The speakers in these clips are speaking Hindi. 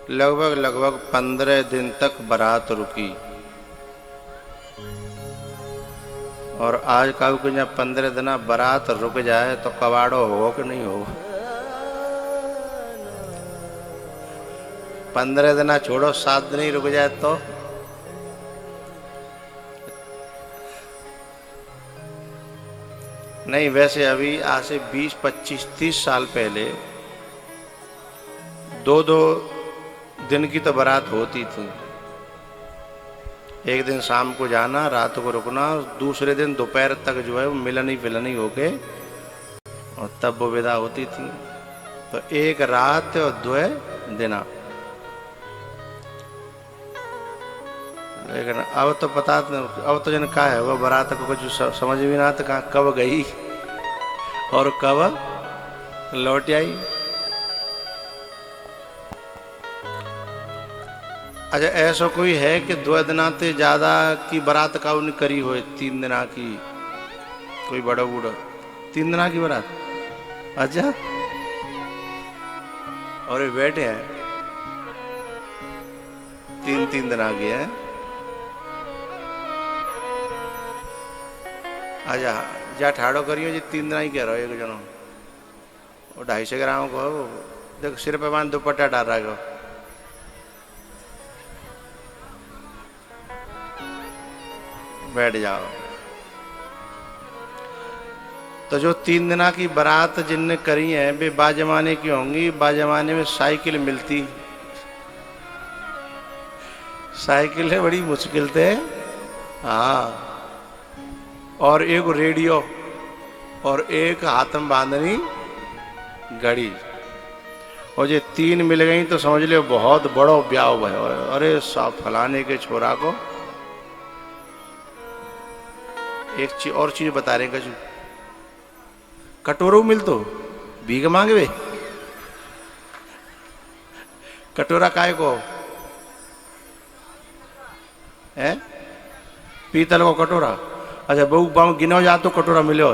लगभग लगभग 15 दिन तक बारात रुकी। और आज काऊ के जब 15 दिन बारात रुक जाए तो कबाड़ो हो कि नहीं हो। 15 दिन छोड़ो, 7 दिन ही रुक जाए तो नहीं। वैसे अभी आज से 20, 25, 30 साल पहले 2-2 दिन की तो बारात होती थी। एक दिन शाम को जाना, रात को रुकना, दूसरे दिन दोपहर तक जो है वो मिलनी फिलनी होके और तब वो विदा होती थी। तो एक रात और 2 दिन। लेकिन अब तो पता, अब तो जन का है वो बारात को कुछ समझ भी ना आता कहाँ कब गई और कब लौट आई। अच्छा, ऐसा कोई है कि 2 दिना ते ज्यादा की बारात का उन्हें करी हो? 3 दिना की कोई बड़ा बूढ़ा 3 दिना की बारात। अच्छा, और ये बैठे हैं 3-3 दिना की है। अच्छा, जा ठाड़ो करियो जी 3 दिना ही कह रहा हो। एक जनो वो 250 ग्राम को देख सिर पे मान दुपट्टा डाल रहा है। बैठ जाओ। तो जो 3 दिना की बारात जिनने करी है वे बाजमाने की होंगी। बाजमाने में साइकिल मिलती, साइकिल है बड़ी मुश्किल थे। हाँ, और एक रेडियो और एक हाथ में बांधनी घड़ी। और ये 3 मिल गई तो समझ लियो बहुत बड़ो ब्याह भयो। अरे साहब, फलाने के छोरा को एक चीज और चीज बता रहे हैं। कटोरो मिल तो भीख मांगे कटोरा काय को है? पीतल को कटोरा। अच्छा, बहु बाम गिनो जा तो कटोरा मिलो।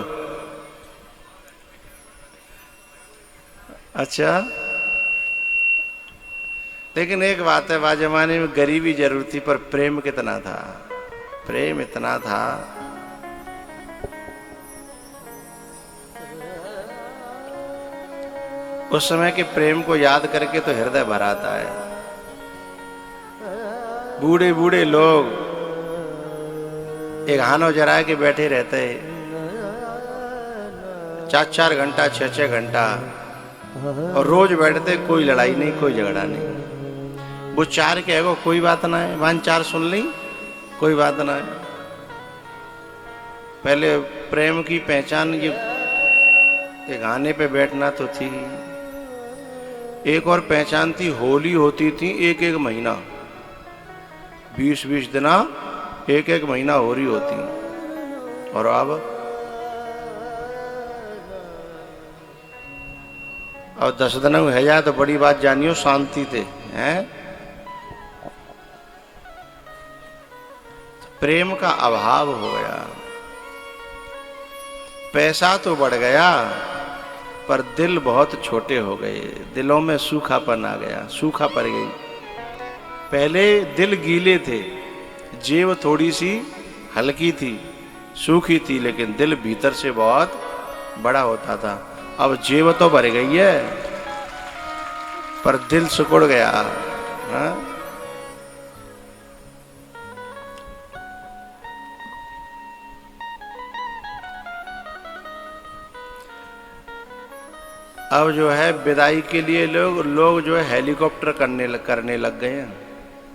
अच्छा, लेकिन एक बात है, वह जमाने में गरीबी जरूर थी पर प्रेम कितना था। प्रेम इतना था। उस समय के प्रेम को याद करके तो हृदय भर आता है। बूढ़े बूढ़े लोग एक हानो जरा के बैठे रहते 4-4 घंटा 6-6 घंटा और रोज बैठते, कोई लड़ाई नहीं, कोई झगड़ा नहीं। वो 4 कहेगो कोई बात ना है, मान 4 सुन ली कोई बात ना है। पहले प्रेम की पहचान ये गाने पे बैठना तो थी। एक और पहचान थी, होली होती थी 1-1 महीना, 20-20 दिना 1-1 महीना हो रही होती। और अब 10 दिन में है जाए तो बड़ी बात जानियो, शांति थे हैं। प्रेम का अभाव हो गया। पैसा तो बढ़ गया पर दिल बहुत छोटे हो गए। दिलों में सूखापन आ गया, सूखा पड़ गई। पहले दिल गीले थे, जेब थोड़ी सी हल्की थी, सूखी थी, लेकिन दिल भीतर से बहुत बड़ा होता था। अब जेब तो भर गई है पर दिल सिकुड़ गया। हाँ? अब जो है विदाई के लिए लोग जो है हेलीकॉप्टर करने लग गए हैं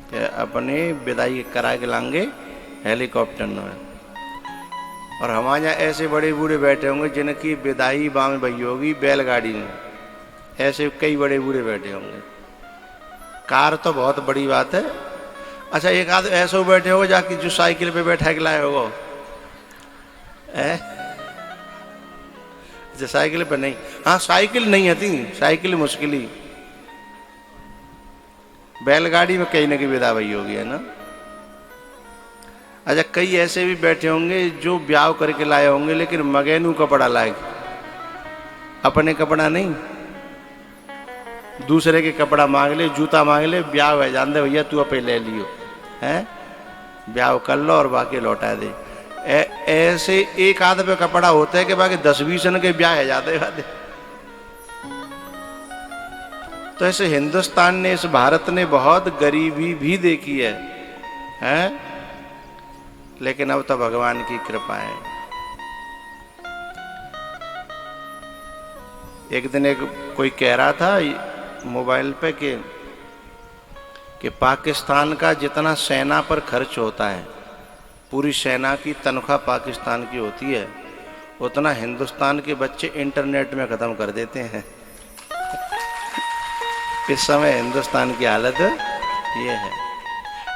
कि अपने विदाई करा के लाएंगे हेलीकॉप्टर में। और हमारे यहाँ ऐसे बड़े बूढ़े बैठे होंगे जिनकी विदाई बाम भई होगी बैलगाड़ी में। ऐसे कई बड़े बूढ़े बैठे होंगे। कार तो बहुत बड़ी बात है। अच्छा, एक आध ऐसे बैठे होगा जाके जो साइकिल पे बैठा के लाए होगा। अच्छा, साइकिल पे नहीं। हाँ, साइकिल नहीं आती, साइकिल मुश्किल ही। बैलगाड़ी में कहीं ना कहीं विदा भई होगी, है ना। अच्छा, कई ऐसे भी बैठे होंगे जो ब्याह करके लाए होंगे लेकिन मगेनू कपड़ा लाए, अपने कपड़ा नहीं। दूसरे के कपड़ा मांग ले, जूता मांग ले, ब्याह है जान दे भैया तू अपने ले लियो, हैं ब्याह कर लो और बाकी लौटा दे। ऐसे एक आध पे कपड़ा होता है कि बाकी 10-20 के ब्याह है जाते हैं। तो ऐसे हिंदुस्तान ने, इस भारत ने बहुत गरीबी भी देखी है, हैं? लेकिन अब तो भगवान की कृपा है। एक दिन कोई कह रहा था मोबाइल पे कि पाकिस्तान का जितना सेना पर खर्च होता है, पूरी सेना की तनख्वाह पाकिस्तान की होती है, उतना हिंदुस्तान के बच्चे इंटरनेट में ख़त्म कर देते हैं। इस समय हिंदुस्तान की हालत ये है।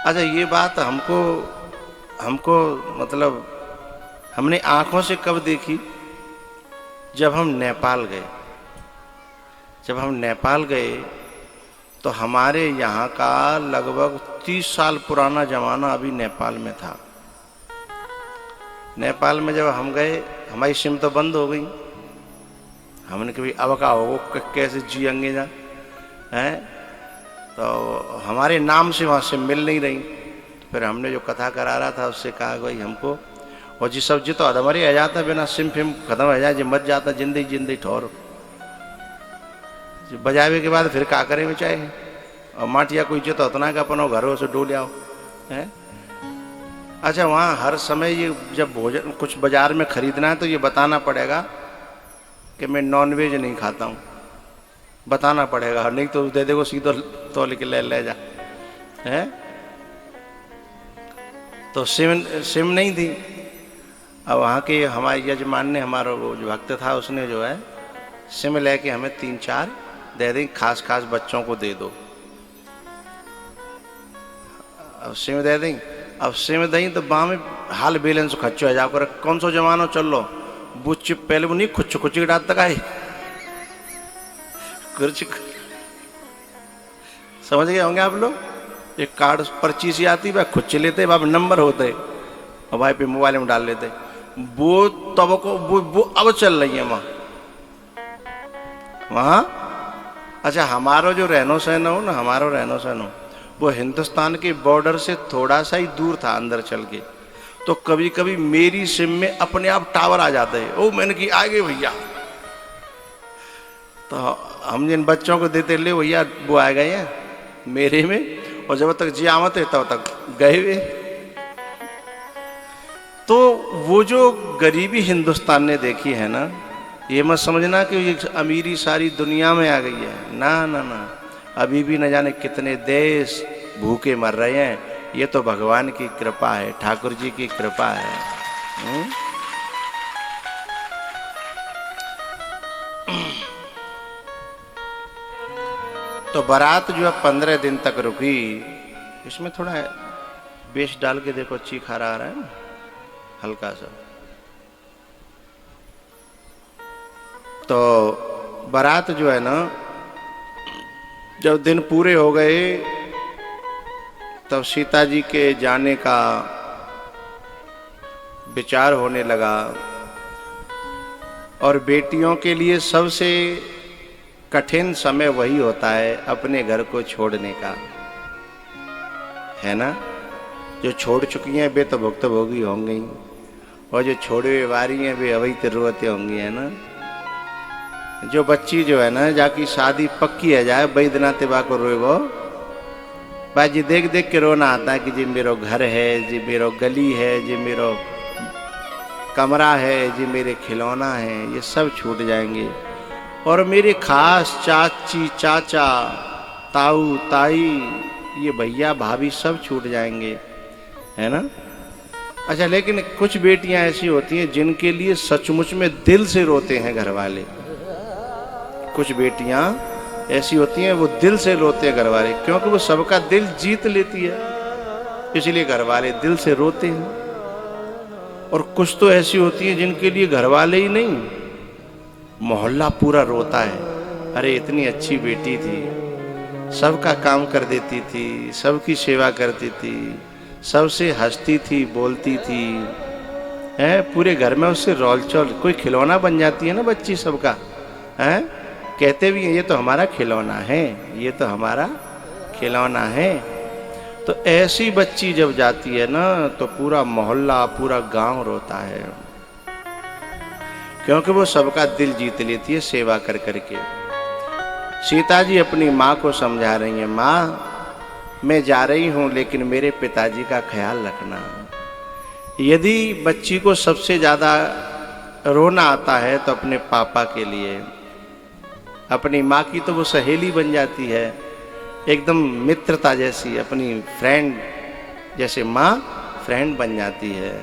अच्छा, ये बात हमको मतलब हमने आंखों से कब देखी? जब हम नेपाल गए। जब हम नेपाल गए तो हमारे यहाँ का लगभग 30 साल पुराना ज़माना अभी नेपाल में था। नेपाल में जब हम गए, हमारी सिम तो बंद हो गई। हमने कभी अब का हो कैसे जिएंगे जा, हैं? तो हमारे नाम से वहाँ से मिल नहीं रही। तो फिर हमने जो कथा करा रहा था उससे कहा भाई हमको, और जी सब जी तो हमारे आ जाता बिना सिम फिम खत्म हो जाए, जी मत जाता जिंदगी ठोर बजावे के बाद फिर का करें बेचाए, और माटिया कोई जो तो उतना का अपन घरों से डोल आओ, है। अच्छा, वहाँ हर समय ये जब भोजन कुछ बाजार में खरीदना है तो ये बताना पड़ेगा कि मैं नॉनवेज नहीं खाता हूँ, बताना पड़ेगा, नहीं तो दे देगो सीधो तोल के ले जा, है। तो सिम नहीं थी। अब वहाँ के हमारे यजमान ने, हमारा वो जो भक्त था उसने जो है सिम लेके हमें 3-4 दे दें, खास बच्चों को दे दो। अब सिम दे दें, अब सिम दें तो बाँ में हाल बैलेंस खर्चो है जाकर कौन सो जमानो चल लो, बुच्ची पहले वो नहीं खुच डाल तक आए कुछ समझ गए होंगे आप लोग। एक कार्ड पर्ची सी आती है, खुद लेते वहाँ नंबर होते और भाई पे मोबाइल में डाल लेते, वो तब को वो अब चल रही है वहाँ। अच्छा, हमारा जो रहनो सहनो हो ना, हमारा रहनो सहनो वो हिंदुस्तान के बॉर्डर से थोड़ा सा ही दूर था अंदर चल के, तो कभी कभी मेरी सिम में अपने आप टावर आ जाते हैं। ओ मैंने कि आ गए भैया, तो हम जिन बच्चों को देते ले भैया वो आ गए हैं मेरे में, और जब तक जी आवत है तब तक गए हुए। तो वो जो गरीबी हिंदुस्तान ने देखी है ना, ये मत समझना कि ये अमीरी सारी दुनिया में आ गई है, ना ना ना, अभी भी न जाने कितने देश भूखे मर रहे हैं। ये तो भगवान की कृपा है, ठाकुर जी की कृपा है। तो बारात जो है 15 दिन तक रुकी। इसमें थोड़ा बेस डाल के देखो, चीख आ रहा है ना हल्का सा। तो बारात जो है ना, जब दिन पूरे हो गए तब सीता जी के जाने का विचार होने लगा, और बेटियों के लिए सबसे कठिन समय वही होता है अपने घर को छोड़ने का, है ना। जो छोड़ चुकी हैं वे तो भुक्तभोगी होंगी, और जो छोड़े हुए वारी हैं वे अवैध रोते होंगी, है ना। जो बच्ची जो है ना, जाकी शादी पक्की है जाए बैद्यनाथ बा को रोए वो भाई जी देख देख के रोना आता है कि जी मेरो घर है, जी मेरो गली है, जी मेरो कमरा है, जी मेरे खिलौना है, ये सब छूट जाएंगे। और मेरे खास चाची चाचा ताऊ ताई, ये भैया भाभी सब छूट जाएंगे, है ना। अच्छा, लेकिन कुछ बेटियां ऐसी होती हैं जिनके लिए सचमुच में दिल से रोते हैं घर वाले। कुछ बेटियां ऐसी होती हैं वो दिल से रोते हैं घर वाले, क्योंकि वो सबका दिल जीत लेती है, इसलिए घर वाले दिल से रोते हैं। और कुछ तो ऐसी होती हैं जिनके लिए घर वाले ही नहीं, मोहल्ला पूरा रोता है। अरे इतनी अच्छी बेटी थी, सबका काम कर देती थी, सबकी सेवा करती थी, सबसे हंसती थी, बोलती थी, है पूरे घर में उससे रोल चोल, कोई खिलौना बन जाती है ना बच्ची सबका, है कहते भी हैं ये तो हमारा खिलौना है, ये तो हमारा खिलौना है। तो ऐसी बच्ची जब जाती है ना तो पूरा मोहल्ला, पूरा गांव रोता है, क्योंकि वो सबका दिल जीत लेती है सेवा कर करके। सीता जी अपनी माँ को समझा रही हैं, माँ मैं जा रही हूँ लेकिन मेरे पिताजी का ख्याल रखना। यदि बच्ची को सबसे ज़्यादा रोना आता है तो अपने पापा के लिए, अपनी माँ की तो वो सहेली बन जाती है, एकदम मित्रता जैसी, अपनी फ्रेंड जैसे माँ फ्रेंड बन जाती है।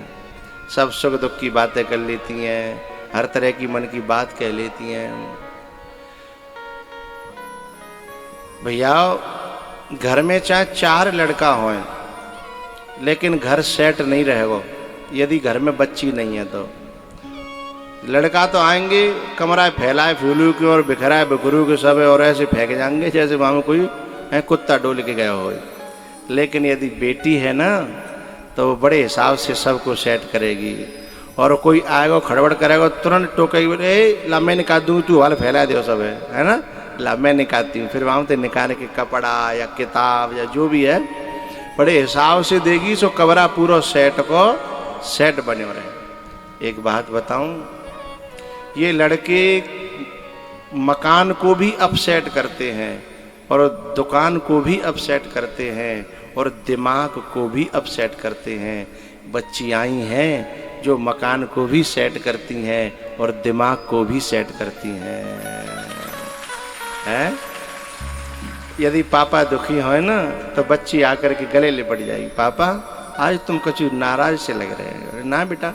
सब सुख दुख की बातें कर लेती हैं, हर तरह की मन की बात कह लेती हैं। भैया घर में चाहे 4 लड़का हों लेकिन घर सेट नहीं रहेगा यदि घर में बच्ची नहीं है। तो लड़का तो आएंगे, कमरा फैलाए फूलू के और बिखराए बिखरू के सब है, और ऐसे फेंक जाएंगे जैसे वहाँ में कोई है कुत्ता डोल के गया हो। लेकिन यदि बेटी है ना तो वो बड़े हिसाब से सबको सेट करेगी, और कोई आएगा खड़बड़ करेगा तुरंत टोकेगी, ए ला मैं निकाल दूँ, तू वाल फैला दो सब है ना, ला मैं निकालती हूँ। फिर वहाँ से निकाल के कपड़ा या किताब या जो भी है बड़े हिसाब से देगी, सो कमरा पूरा सेट को सेट बने रहे। एक बात बताऊं, ये लड़के मकान को भी अपसेट करते हैं और दुकान को भी अपसेट करते हैं और दिमाग को भी अपसेट करते हैं। बच्ची आई हैं जो मकान को भी सेट करती हैं और दिमाग को भी सेट करती हैं। यदि पापा दुखी हो ना तो बच्ची आकर के गले लिपट जाएगी, पापा आज तुम कुछ नाराज से लग रहे हैं। ना बेटा,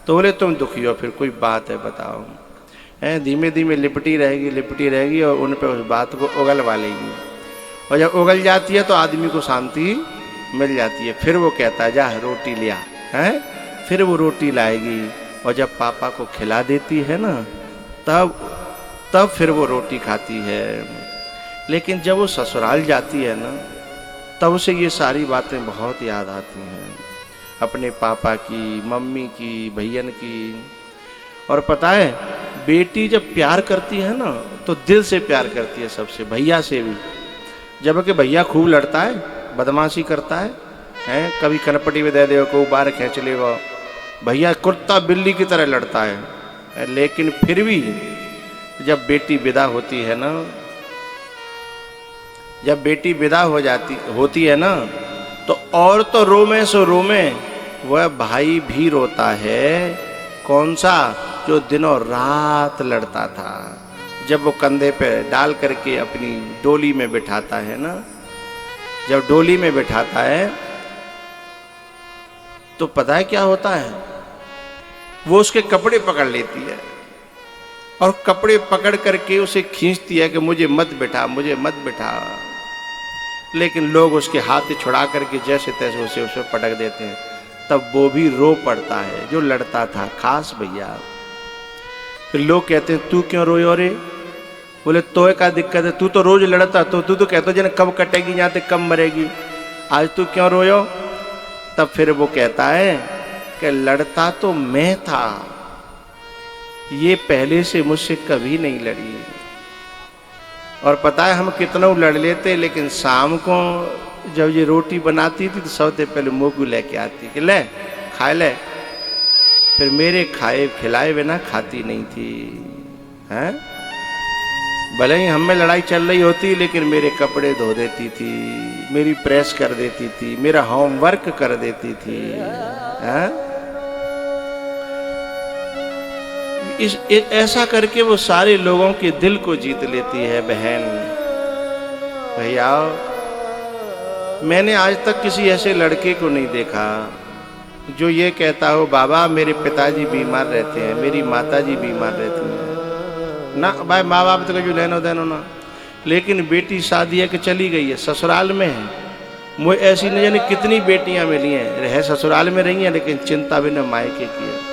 तो बोले तुम दुखी हो, फिर कोई बात है बताओ। धीमे धीमे लिपटी रहेगी और उन पर उस बात को उगलवा लेगी, और जब उगल जाती है तो आदमी को शांति मिल जाती है। फिर वो कहता है जा रोटी लिया है, फिर वो रोटी लाएगी, और जब पापा को खिला देती है ना तब फिर वो रोटी खाती है। लेकिन जब वो ससुराल जाती है ना तब उसे ये सारी बातें बहुत याद आती हैं, अपने पापा की, मम्मी की, भैयन की। और पता है बेटी जब प्यार करती है ना तो दिल से प्यार करती है सबसे, भैया से भी। जबकि भैया खूब लड़ता है, बदमाशी करता है, कभी कनपटी में दे दे, को बार खींच लेगा, भैया कुत्ता बिल्ली की तरह लड़ता है। लेकिन फिर भी जब बेटी विदा होती है ना, जब बेटी विदा होती है ना तो और तो रोमे सो रोमे, वह भाई भी रोता है। कौन सा? जो दिनों रात लड़ता था। जब वो कंधे पे डाल करके अपनी डोली में बिठाता है ना, जब डोली में बिठाता है तो पता है क्या होता है, वो उसके कपड़े पकड़ लेती है और कपड़े पकड़ करके उसे खींचती है कि मुझे मत बिठा, मुझे मत बिठा। लेकिन लोग उसके हाथ छुड़ा करके जैसे तैसे उसे उस पर पटक देते हैं। तब वो भी रो पड़ता है जो लड़ता था, खास भैया। फिर लोग कहते हैं तू क्यों रोयो रे? बोले तो क्या दिक्कत है, तू तो रोज लड़ता, तो तू तो कहता जन कब कटेगी यहाँ तक कब मरेगी, आज तू क्यों रोयो? तब फिर वो कहता है कि लड़ता तो मैं था, ये पहले से मुझसे कभी नहीं लड़ी। और पता है हम कितना लड़ लेते, लेकिन शाम को जब ये रोटी बनाती थी तो सबसे पहले मुँह को लेके आती कि ले खा ले। फिर मेरे खाए खिलाए बिना खाती नहीं थी, हैं? भले ही हम में लड़ाई चल रही होती लेकिन मेरे कपड़े धो देती थी, मेरी प्रेस कर देती थी, मेरा होमवर्क कर देती थी, हैं? ऐसा करके वो सारे लोगों के दिल को जीत लेती है बहन। भैया मैंने आज तक किसी ऐसे लड़के को नहीं देखा जो ये कहता हो बाबा मेरे पिताजी बीमार रहते हैं, मेरी माताजी बीमार रहती हैं ना। भाई माँ बाप तो जो लेनो देनो ना, लेकिन बेटी शादी है कि चली गई है, ससुराल में है। मुझे ऐसी न जाने कितनी बेटियां मिली हैं, रह ससुराल में रही हैं लेकिन चिंता बिना मायके की है।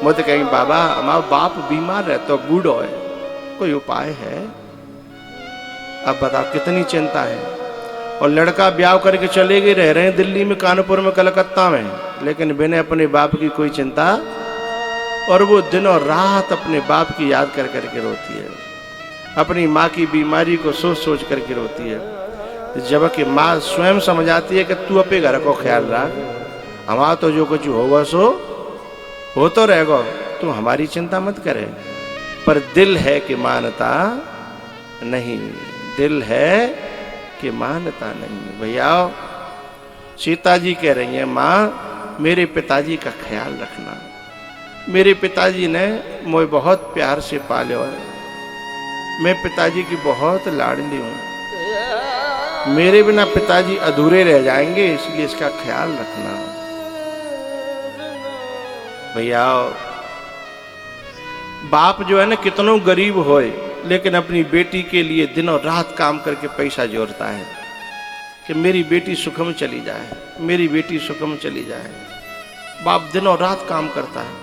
मुझे कहेंगे बाबा हमारा बाप बीमार रहता तो बूढ़ो है, कोई उपाय है? अब बताओ कितनी चिंता है। और लड़का ब्याह करके चले गए, रह रहे हैं दिल्ली में, कानपुर में, कलकत्ता में, लेकिन बिना अपने बाप की कोई चिंता। और वो दिनों रात अपने बाप की याद कर करके रोती है। अपनी माँ की बीमारी को सोच सोच करके रोती है, जबकि माँ स्वयं समझाती है कि तू अपने घर को ख्याल रख, हमारा तो जो कुछ होगा सो हो तो रहेगा, तू हमारी चिंता मत करे। पर दिल है कि मानता नहीं, दिल है कि मानता नहीं। भैया सीता जी कह रही हैं, माँ मेरे पिताजी का ख्याल रखना, मेरे पिताजी ने मुझे बहुत प्यार से पाले है, मैं पिताजी की बहुत लाडली हूँ, मेरे बिना पिताजी अधूरे रह जाएंगे, इसलिए इसका ख्याल रखना। भैया बाप जो है ना कितनों गरीब होए, लेकिन अपनी बेटी के लिए दिनों रात काम करके पैसा जोड़ता है कि मेरी बेटी सुखम चली जाए, मेरी बेटी सुखम चली जाए। बाप दिनों रात काम करता है,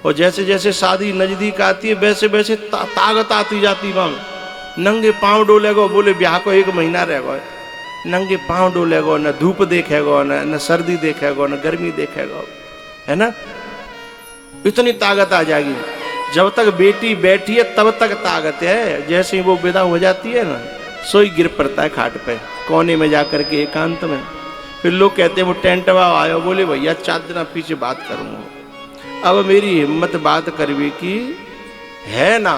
और जैसे जैसे शादी नजदीक आती है वैसे वैसे ताकत आती जाती। वहाँ नंगे पाँव डोलेगो, बोले ब्याह को 1 महीना रहेगा, नंगे पाँव डोलेगो, न धूप देखेगो, न सर्दी देखेगो, न गर्मी देखेगो, है ना। इतनी ताकत आ जाएगी। जब तक बेटी बैठी है तब तक ताकत है, जैसे ही वो विदा हो जाती है ना, सोई गिर पड़ता है खाट पे, कोने में जाकर के एकांत में। फिर लोग कहते हैं वो टेंट वाला आयो, बोले भैया 4 दिन पीछे बात करूँगा। अब मेरी हिम्मत बात करवी की है ना,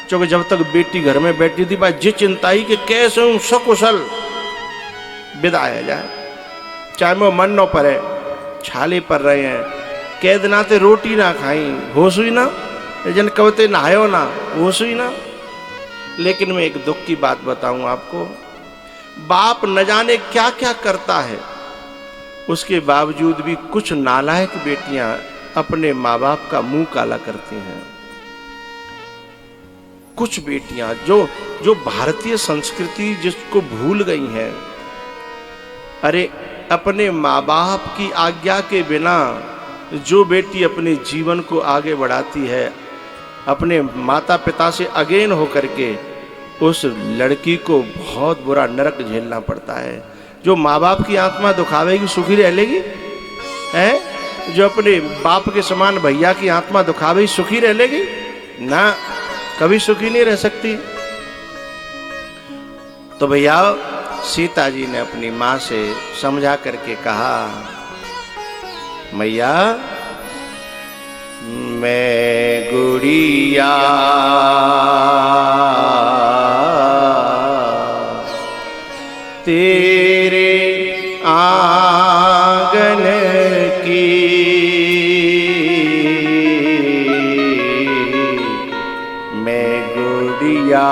क्योंकि जब तक बेटी घर में बैठी थी बात ये चिंता ही कि कैसे हूँ सकुशल विदा आ जाए, चाहे वो मन न पड़े, छाले पड़ रहे हैं, कैद ना ते रोटी ना खाई, होश हुई ना, जन कवते नहायो ना, होश हुई ना। लेकिन मैं एक दुख की बात बताऊं आपको, बाप न जाने क्या क्या करता है, उसके बावजूद भी कुछ नालायक बेटियां अपने माँ बाप का मुंह काला करती हैं। कुछ बेटियां जो भारतीय संस्कृति जिसको भूल गई हैं। अरे अपने माँ बाप की आज्ञा के बिना जो बेटी अपने जीवन को आगे बढ़ाती है, अपने माता पिता से अगेन होकर के, उस लड़की को बहुत बुरा नरक झेलना पड़ता है। जो माँ बाप की आत्मा दुखावेगी सुखी रह लेगी है, जो अपने बाप के समान भैया की आत्मा दुखावेगी सुखी रह लेगी ना, कभी सुखी नहीं रह सकती। तो भैया सीता जी ने अपनी माँ से समझा करके कहा, मैया मैं गुड़िया तेरे आंगन की, मैं गुड़िया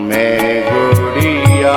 मैं गुड़िया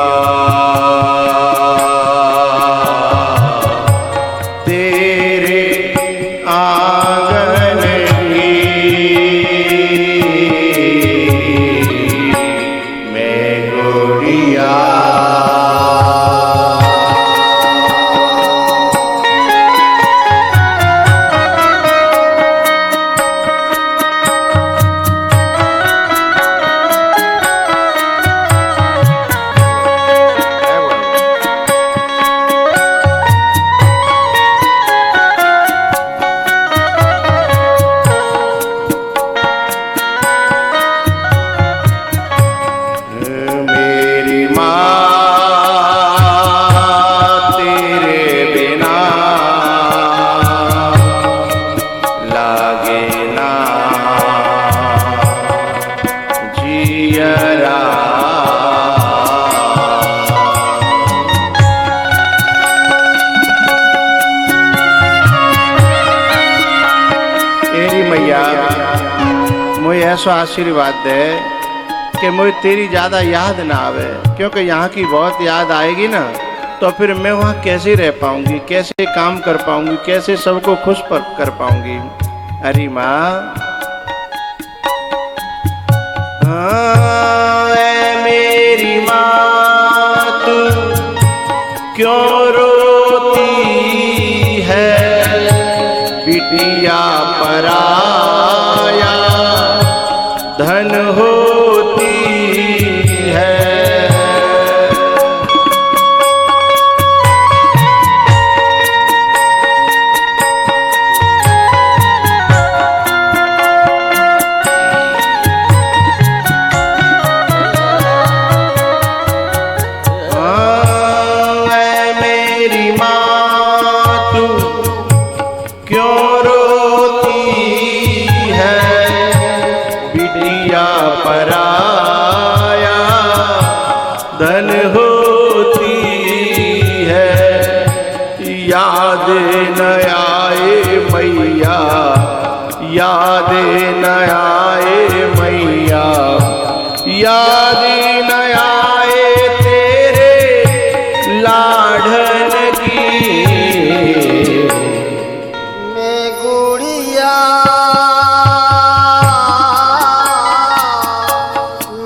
ऐसा आशीर्वाद दे कि मुझे तेरी ज़्यादा याद ना आवे, क्योंकि यहाँ की बहुत याद आएगी ना तो फिर मैं वहाँ कैसे रह पाऊंगी, कैसे काम कर पाऊंगी, कैसे सबको खुश कर पाऊंगी। अरे माँ, हाँ मेरी माँ तू क्यों रोती है, बिटिया पराया धन होती है। मेरी माँ तू क्यों रोती है, बिटिया पराया धन होती है। याद न आए मैया, याद न आए मैया, याद न आए तेरे लाडन की। मैं गुड़िया,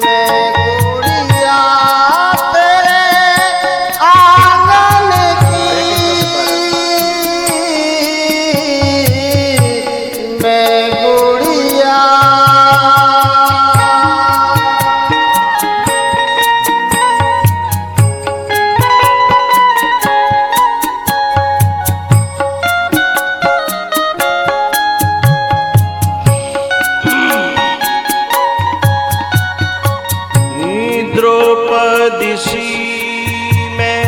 मैं गुड़िया तेरे आंगन की, मैं गुड़िया। द्रौपदी सी मैं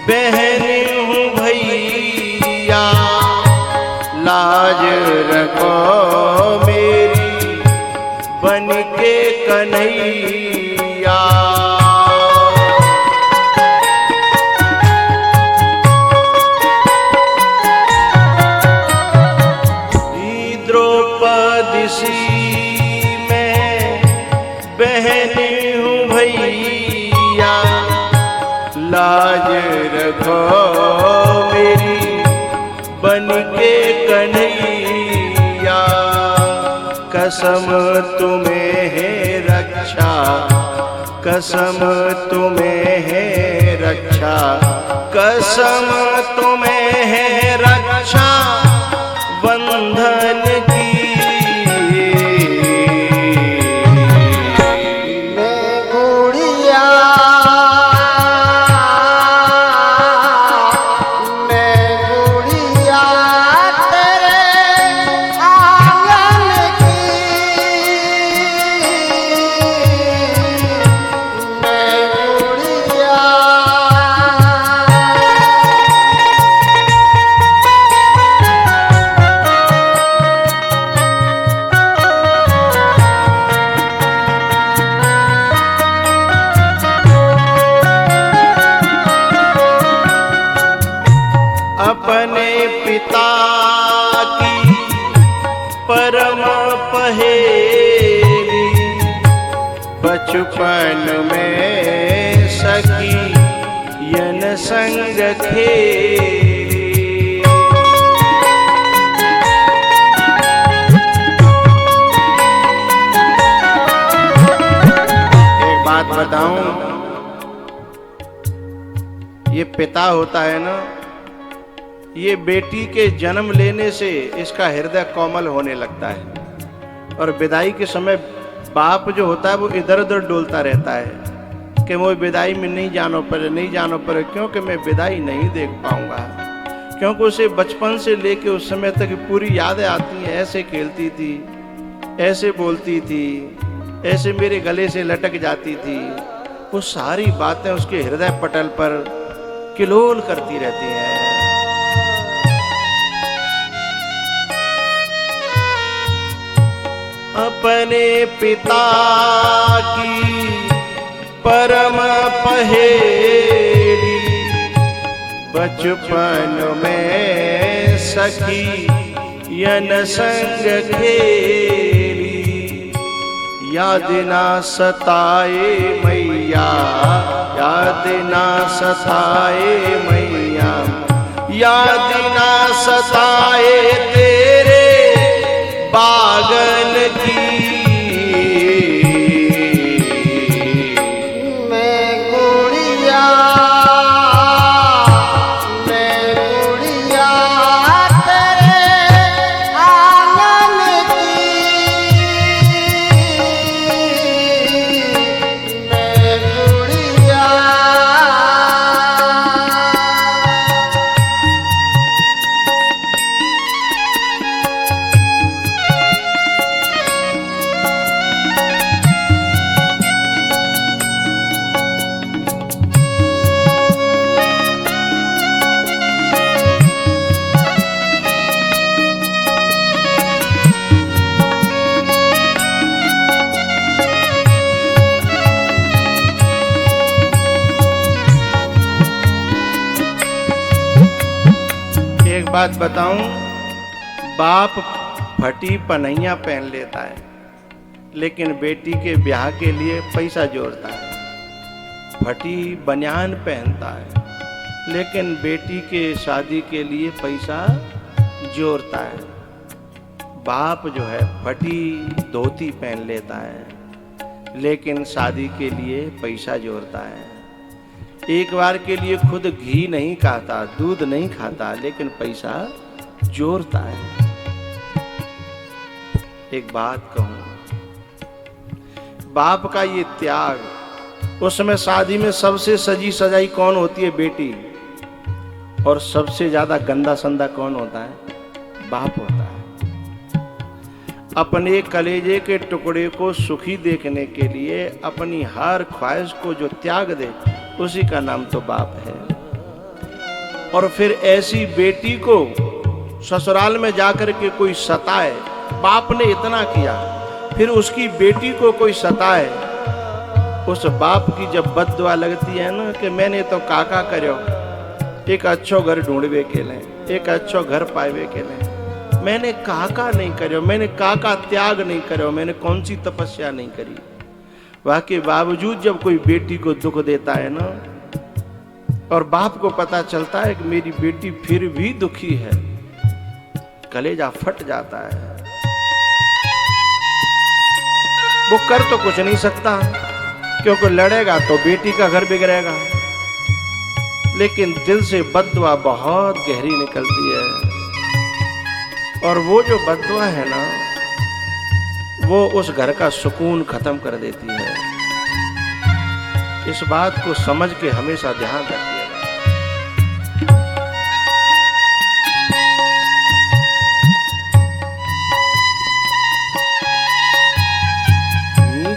बहन हूँ भैया, लाज रखो मेरी बन के कन्हैया। द्रौपदी सी मैं बहन हूँ भैया, लाज रखो मेरी बन के कन्हैया। कसम तुम्हें है रक्षा, कसम तुम्हें है रक्षा, कसम तुम्हें है रक्षा बंधन की। अपने पिता की परम पहेली, बचपन में सखी यन संग खेली। एक बात बताऊं, ये पिता होता है ना, ये बेटी के जन्म लेने से इसका हृदय कोमल होने लगता है, और विदाई के समय बाप जो होता है वो इधर उधर डोलता रहता है कि वो विदाई में नहीं जानो पड़े, नहीं जानो पड़े, क्योंकि मैं विदाई नहीं देख पाऊंगा। क्योंकि उसे बचपन से लेके उस समय तक पूरी यादें आती हैं, ऐसे खेलती थी, ऐसे बोलती थी, ऐसे मेरे गले से लटक जाती थी। वो सारी बातें उसके हृदय पटल पर किलोल करती रहती हैं। अपने पिता की परम पहेली, बचपन में सखी यन संग खेली। याद ना सताए मैया, याद ना सताए मैया, याद ना सताए तेरे बागन की। मैं गुड़िया, मैं गुड़िया तेरे आंगन की, मैं गुड़िया। एक बात बताऊं, बाप फटी पनैया पहन लेता है, लेकिन बेटी के ब्याह के लिए पैसा जोड़ता है। फटी बनियान पहनता है, लेकिन बेटी के शादी के लिए पैसा जोड़ता है। बाप जो है फटी धोती पहन लेता है, लेकिन शादी के लिए पैसा जोड़ता है। एक बार के लिए खुद घी नहीं खाता, दूध नहीं खाता, लेकिन पैसा जोड़ता है। एक बात कहूं, बाप का ये त्याग, उसमें शादी में सबसे सजी सजाई कौन होती है? बेटी। और सबसे ज्यादा गंदा संदा कौन होता है? बाप होता है। अपने कलेजे के टुकड़े को सुखी देखने के लिए अपनी हर ख्वाहिश को जो त्याग दे, उसी का नाम तो बाप है। और फिर ऐसी बेटी को ससुराल में जाकर के कोई सताए, बाप ने इतना किया, फिर उसकी बेटी को कोई सताए, उस बाप की जब बद्दुआ लगती है ना कि मैंने तो काका करो, एक अच्छो घर ढूंढवे के लें, एक अच्छो घर पावे के लें, मैंने काका नहीं करो, मैंने काका त्याग नहीं करो, मैंने कौन सी तपस्या नहीं करी। वाके बावजूद जब कोई बेटी को दुख देता है ना, और बाप को पता चलता है कि मेरी बेटी फिर भी दुखी है, कलेजा फट जाता है। वो कर तो कुछ नहीं सकता, क्योंकि लड़ेगा तो बेटी का घर बिगड़ेगा, लेकिन दिल से बद्दुआ बहुत गहरी निकलती है। और वो जो बद्दुआ है ना, वो उस घर का सुकून खत्म कर देती है। इस बात को समझ के हमेशा ध्यान रखिएगा।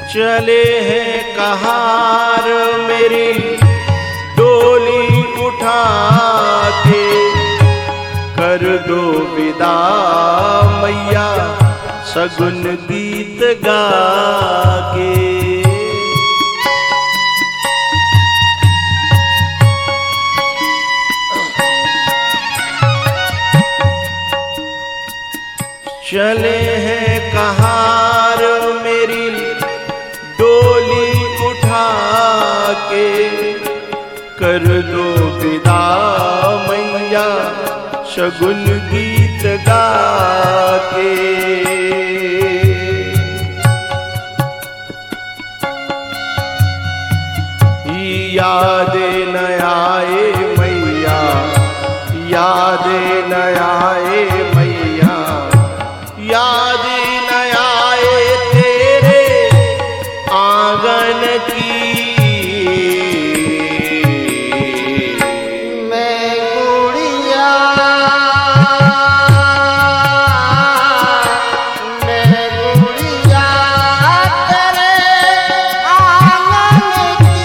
चले हैं कहार मेरी डोली उठा के, कर दो विदा मैया सगुन गीत गा के। चले हैं कहार मेरी डोली उठा के, कर दो विदा मैया शगुन गीत गा के। याद न आए मैया, याद न आए मैया, याद न आए तेरे आंगन की। मैं गुड़िया, मैं गुड़िया तेरे आंगन की,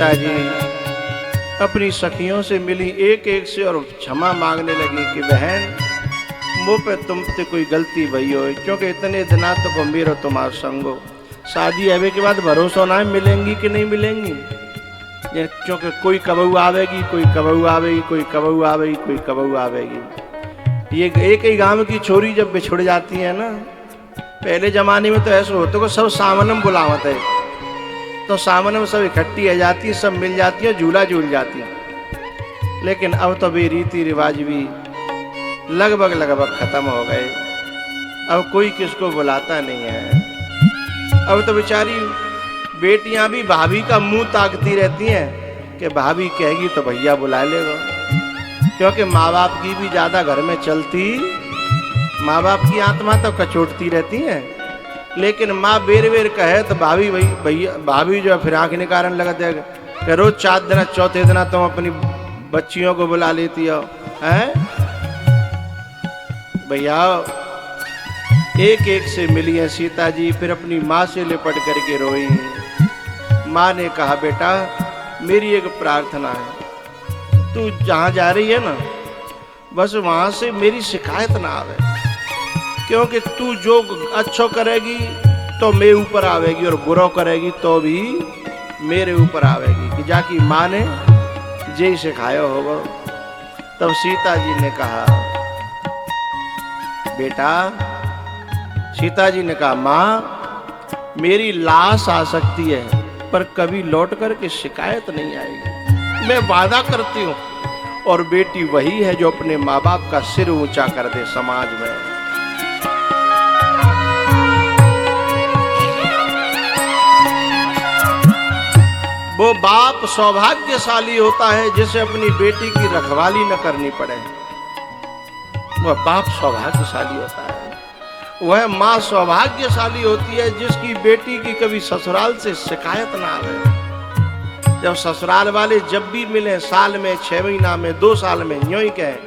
सीता जी अपनी सखियों से मिली एक एक से और क्षमा मांगने लगी कि बहन मुँह पे तुम ते कोई गलती भई हो, क्योंकि इतने दिना तो गंभीर हो तुम्हारा संगो, शादी आवे के बाद भरोसा ना मिलेंगी कि नहीं मिलेंगी, क्योंकि कोई कबहू आवेगी, कोई कबहू आवेगी, कोई कबहू आवेगी, कोई कबहू आवेगी। ये एक ही गांव की छोरी जब बिछुड़ जाती है ना, पहले जमाने में तो ऐसा होता है सब सामने बुलावत है, तो सामने में सब इकट्ठी आ जाती है, सब मिल जाती है, झूला झूल जाती है। लेकिन अब तो भी रीति रिवाज भी लगभग खत्म हो गए, अब कोई किसको बुलाता नहीं है। अब तो बेचारी बेटियां भी भाभी का मुंह ताकती रहती हैं कि भाभी कहेगी तो भैया बुला लेगा, क्योंकि माँ बाप की भी ज्यादा घर में चलती, माँ बाप की आत्मा तो कचोटती रहती है, लेकिन माँ बेर बेर कहे तो भाभी भैया भाभी जो है फिर आंख निकारण लगा देगा कि रोज 4 दिन चौथे दिन तुम अपनी बच्चियों को बुला लेती हो हैं। भैया एक एक से मिली है सीता जी, फिर अपनी माँ से लिपट करके रोई। माँ ने कहा बेटा मेरी एक प्रार्थना है, तू जहाँ जा रही है ना बस वहाँ से मेरी शिकायत ना आवे, क्योंकि तू जो अच्छो करेगी तो मेरे ऊपर आवेगी और बुरा करेगी तो भी मेरे ऊपर आवेगी, कि जाकी माँ ने जे सिखाया होगा। तब सीता जी ने कहा बेटा, सीता जी ने कहा माँ मेरी लाश आ सकती है पर कभी लौट कर के शिकायत नहीं आएगी, मैं वादा करती हूँ। और बेटी वही है जो अपने माँ बाप का सिर ऊंचा कर दे समाज में। वो बाप सौभाग्यशाली होता है जिसे अपनी बेटी की रखवाली न करनी पड़े, वह बाप सौभाग्यशाली होता है। वह माँ सौभाग्यशाली होती है जिसकी बेटी की कभी ससुराल से शिकायत ना आवे। जब ससुराल वाले जब भी मिले, साल में 6 महीना में 2 साल में, यूं ही कहें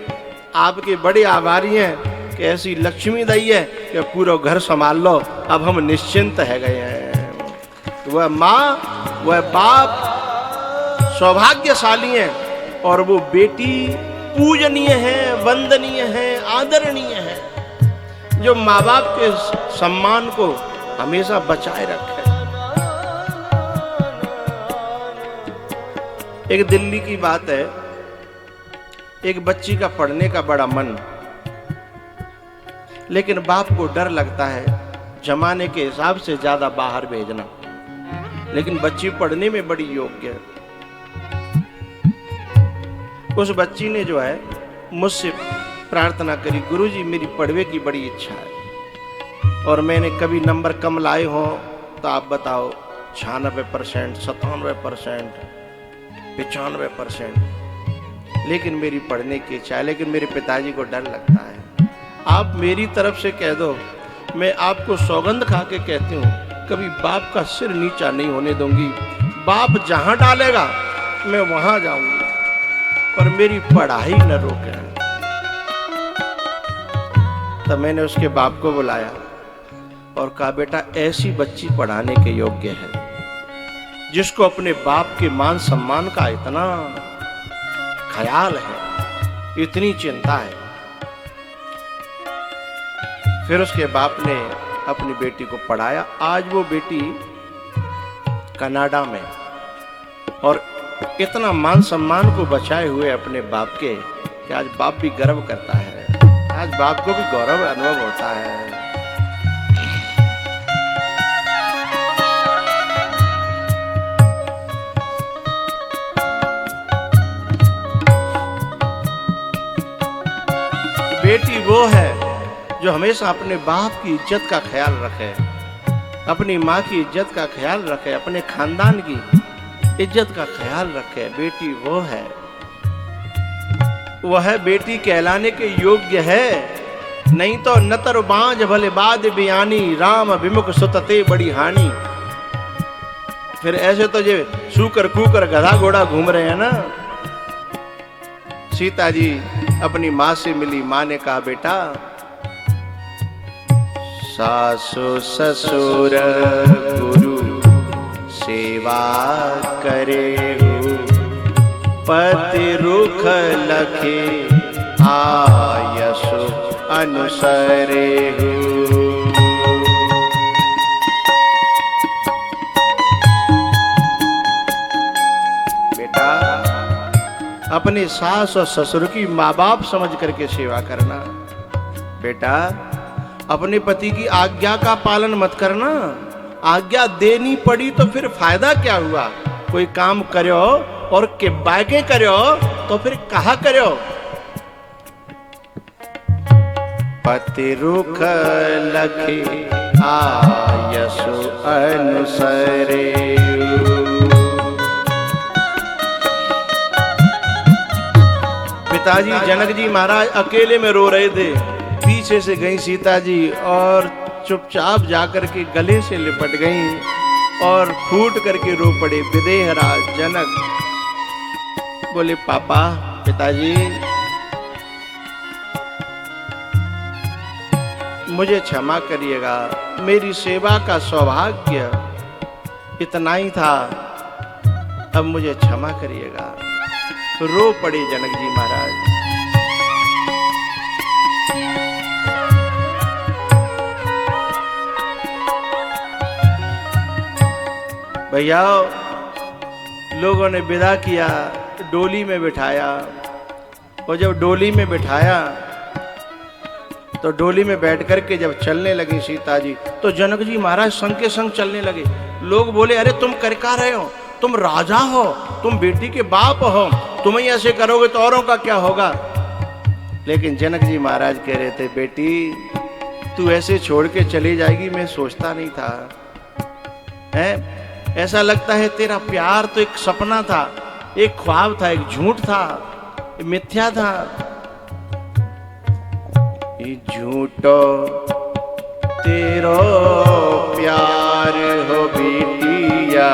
आपके बड़े आभारी हैं कि ऐसी लक्ष्मी दी है कि पूरा घर संभाल लो, अब हम निश्चिंत है गए हैं। वह माँ वह बाप सौभाग्यशाली हैं और वो बेटी पूजनीय है, वंदनीय है, आदरणीय है, जो माँ बाप के सम्मान को हमेशा बचाए रखे। एक दिल्ली की बात है, एक बच्ची का पढ़ने का बड़ा मन, लेकिन बाप को डर लगता है जमाने के हिसाब से ज्यादा बाहर भेजना, लेकिन बच्ची पढ़ने में बड़ी योग्य है। उस बच्ची ने जो है मुझसे प्रार्थना करी, गुरुजी मेरी पढ़वे की बड़ी इच्छा है और मैंने कभी नंबर कम लाए हो तो आप बताओ, 96%, 97%, 95%, लेकिन मेरी पढ़ने की इच्छा है, लेकिन मेरे पिताजी को डर लगता है। आप मेरी तरफ से कह दो, मैं आपको सौगंध खा के कहती हूँ कभी बाप का सिर नीचा नहीं होने दूंगी, बाप जहां डालेगा मैं वहां जाऊंगी, पर मेरी पढ़ाई न रोके। तब मैंने उसके बाप को बुलाया और कहा बेटा ऐसी बच्ची पढ़ाने के योग्य है जिसको अपने बाप के मान सम्मान का इतना ख्याल है, इतनी चिंता है। फिर उसके बाप ने अपनी बेटी को पढ़ाया। आज वो बेटी कनाडा में और इतना मान सम्मान को बचाए हुए अपने बाप के कि आज बाप भी गर्व करता है, आज बाप को भी गौरव अनुभव होता है। बेटी वो है जो हमेशा अपने बाप की इज्जत का ख्याल रखे, अपनी माँ की इज्जत का ख्याल रखे, अपने खानदान की इज्जत का ख्याल रखे। बेटी वो है, वह बेटी कहलाने के योग्य है, नहीं तो नतर बांझ भले बाद बियानी, राम विमुख सुतते बड़ी हानि। फिर ऐसे तो जो सूकर कूकर गधा घोड़ा घूम रहे हैं ना। सीता जी अपनी माँ से मिली, माँ ने कहा बेटा सासु ससुर गुरु सेवा करे पति रुख लखे आयसु अनुसरे हु। बेटा अपने सास और ससुर की माँ बाप समझ करके सेवा करना। बेटा अपने पति की आज्ञा का पालन मत करना। आज्ञा देनी पड़ी तो फिर फायदा क्या हुआ? कोई काम करो और के बाके करो तो फिर कहा करो। पति रुख लखे आयसु अनुसरे। पिताजी जनक जी महाराज अकेले में रो रहे थे। पीछे से गई सीता जी और चुपचाप जाकर के गले से लिपट गईं और फूट करके रो पड़े। विदेहराज जनक बोले, पापा, पिताजी, मुझे क्षमा करिएगा, मेरी सेवा का सौभाग्य इतना ही था, अब मुझे क्षमा करिएगा। रो पड़े जनक जी महाराज। भैया लोगों ने विदा किया, डोली में बिठाया, और जब डोली में बिठाया तो डोली में बैठ करके जब चलने लगी सीता जी, तो जनक जी महाराज संग के संग चलने लगे। लोग बोले, अरे तुम कर क्या रहे हो? तुम राजा हो, तुम बेटी के बाप हो, तुम ही ऐसे करोगे तो औरों का क्या होगा? लेकिन जनक जी महाराज कह रहे थे, बेटी तू ऐसे छोड़ के चली जाएगी मैं सोचता नहीं था। है ऐसा लगता है तेरा प्यार तो एक सपना था, एक ख्वाब था, एक झूठ था, मिथ्या था। ये झूठो तेरो प्यार हो बेटिया,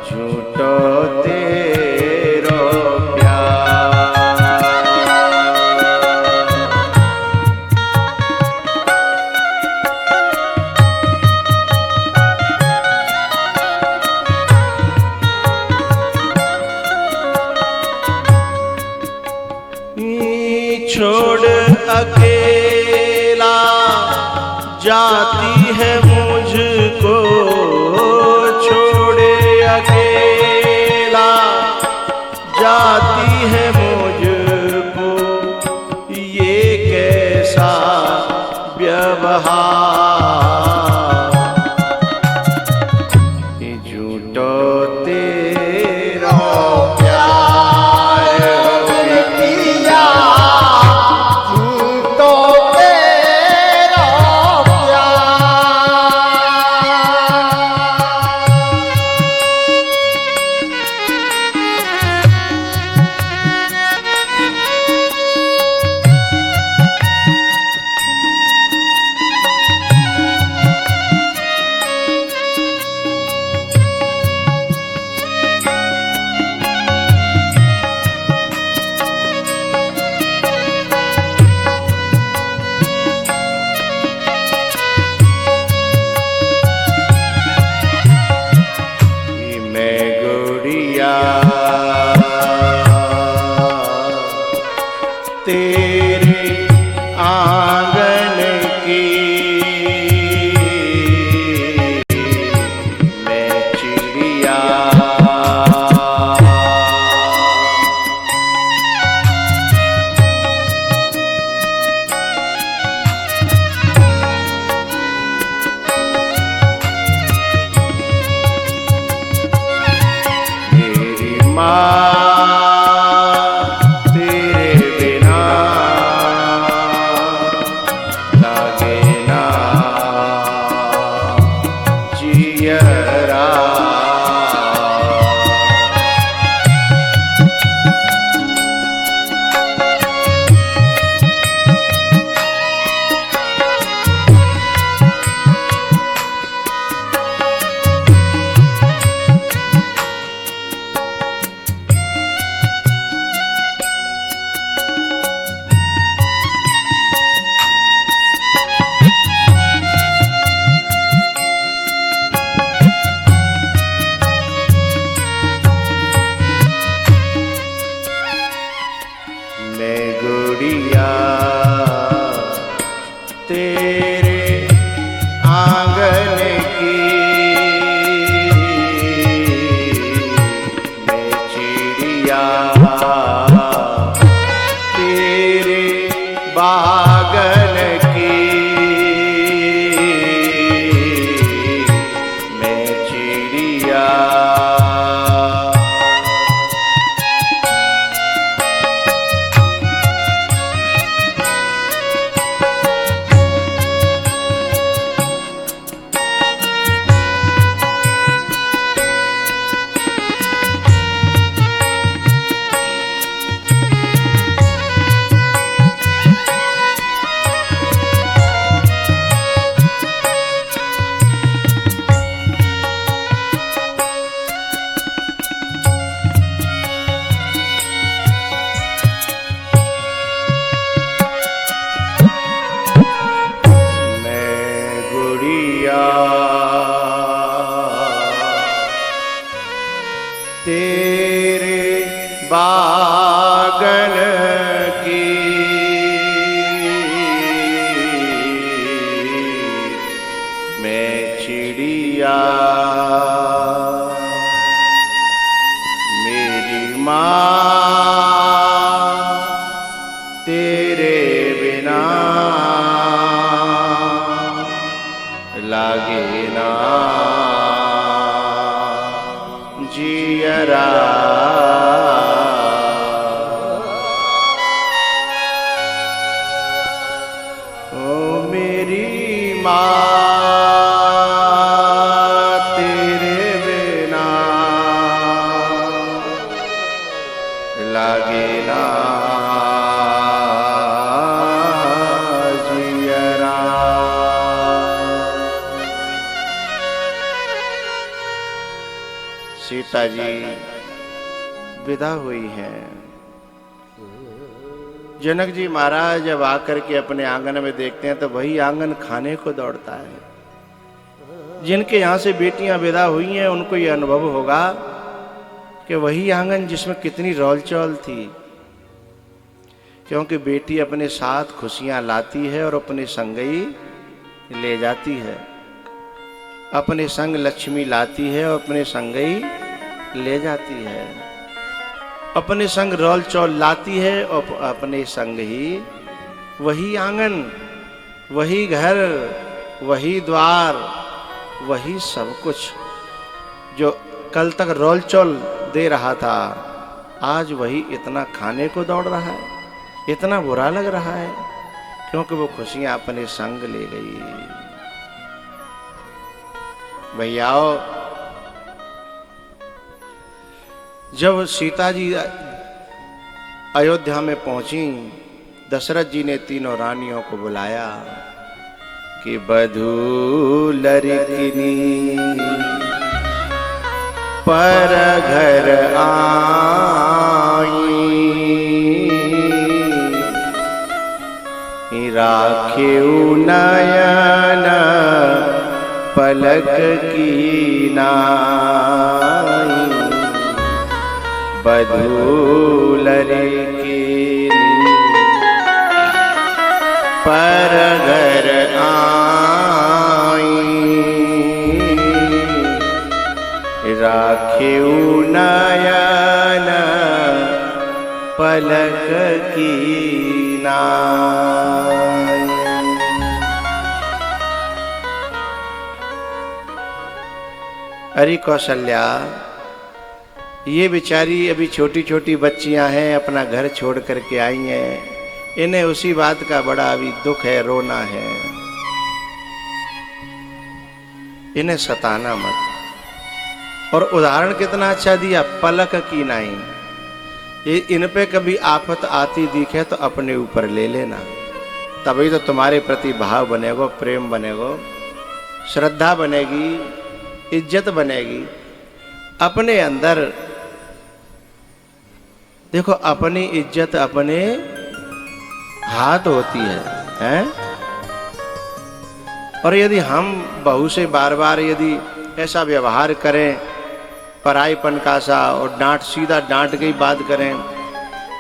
झूठो तेरो प्यार। छोड़ अकेला जाती है मुझको, छोड़े अकेला जाती है मुझको, ये कैसा व्यवहार, ये झूठो तेरा तेरे आंगन की मैं चिड़िया, मेरी माँ मैं चिड़िया मेरी माँ तेरे बिना लागे ना जियरा। ओ मेरी माँ तेरे बिना लागे ना जियरा। सीता जी विदा हुई हैं। जनक जी महाराज जब आकर के अपने आंगन में देखते हैं तो वही आंगन खाने को दौड़ता है। जिनके यहाँ से बेटियां विदा हुई हैं उनको ये अनुभव होगा कि वही आंगन जिसमें कितनी रौलचौल थी, क्योंकि बेटी अपने साथ खुशियां लाती है और अपने संग ही ले जाती है। अपने संग लक्ष्मी लाती है और अपने संग ही ले जाती है। अपने संग रौल चौल लाती है और अपने संग ही वही आंगन, वही घर, वही द्वार, वही सब कुछ जो कल तक रौल चौल दे रहा था, आज वही इतना खाने को दौड़ रहा है, इतना बुरा लग रहा है क्योंकि वो खुशियां अपने संग ले गई। भैयाओ, जब सीता जी अयोध्या में पहुंची, दशरथ जी ने तीनों रानियों को बुलाया कि बधू लड़किनी पर घर आई, राखेऊ नयन पलक की नाई, बधू लड़किनी पर घर आई, राखेऊ नयन पलक की नाई। अरे कौशल्या, ये बेचारी अभी छोटी छोटी बच्चियां हैं, अपना घर छोड़ करके आई हैं, इन्हें उसी बात का बड़ा अभी दुख है, रोना है, इन्हें सताना मत। और उदाहरण कितना अच्छा दिया, पलक की नाई। ये इन पे कभी आफत आती दिखे तो अपने ऊपर ले लेना, तभी तो तुम्हारे प्रति भाव बनेगा, प्रेम बनेगा, श्रद्धा बनेगी, इज्जत बनेगी। अपने अंदर देखो, अपनी इज्जत अपने हाथ होती है? और यदि हम बहू से बार बार यदि ऐसा व्यवहार करें, पराईपन का सा, और डांट सीधा डांट के ही बात करें,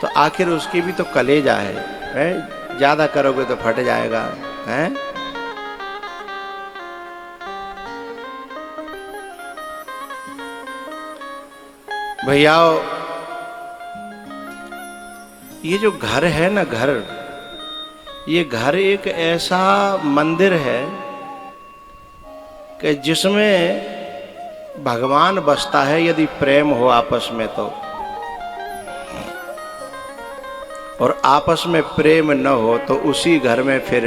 तो आखिर उसकी भी तो कलेजा है? ज्यादा करोगे तो फट जाएगा, है? भैयाओ, ये जो घर है ना, घर, ये घर एक ऐसा मंदिर है कि जिसमें भगवान बसता है यदि प्रेम हो आपस में तो। और आपस में प्रेम न हो तो उसी घर में फिर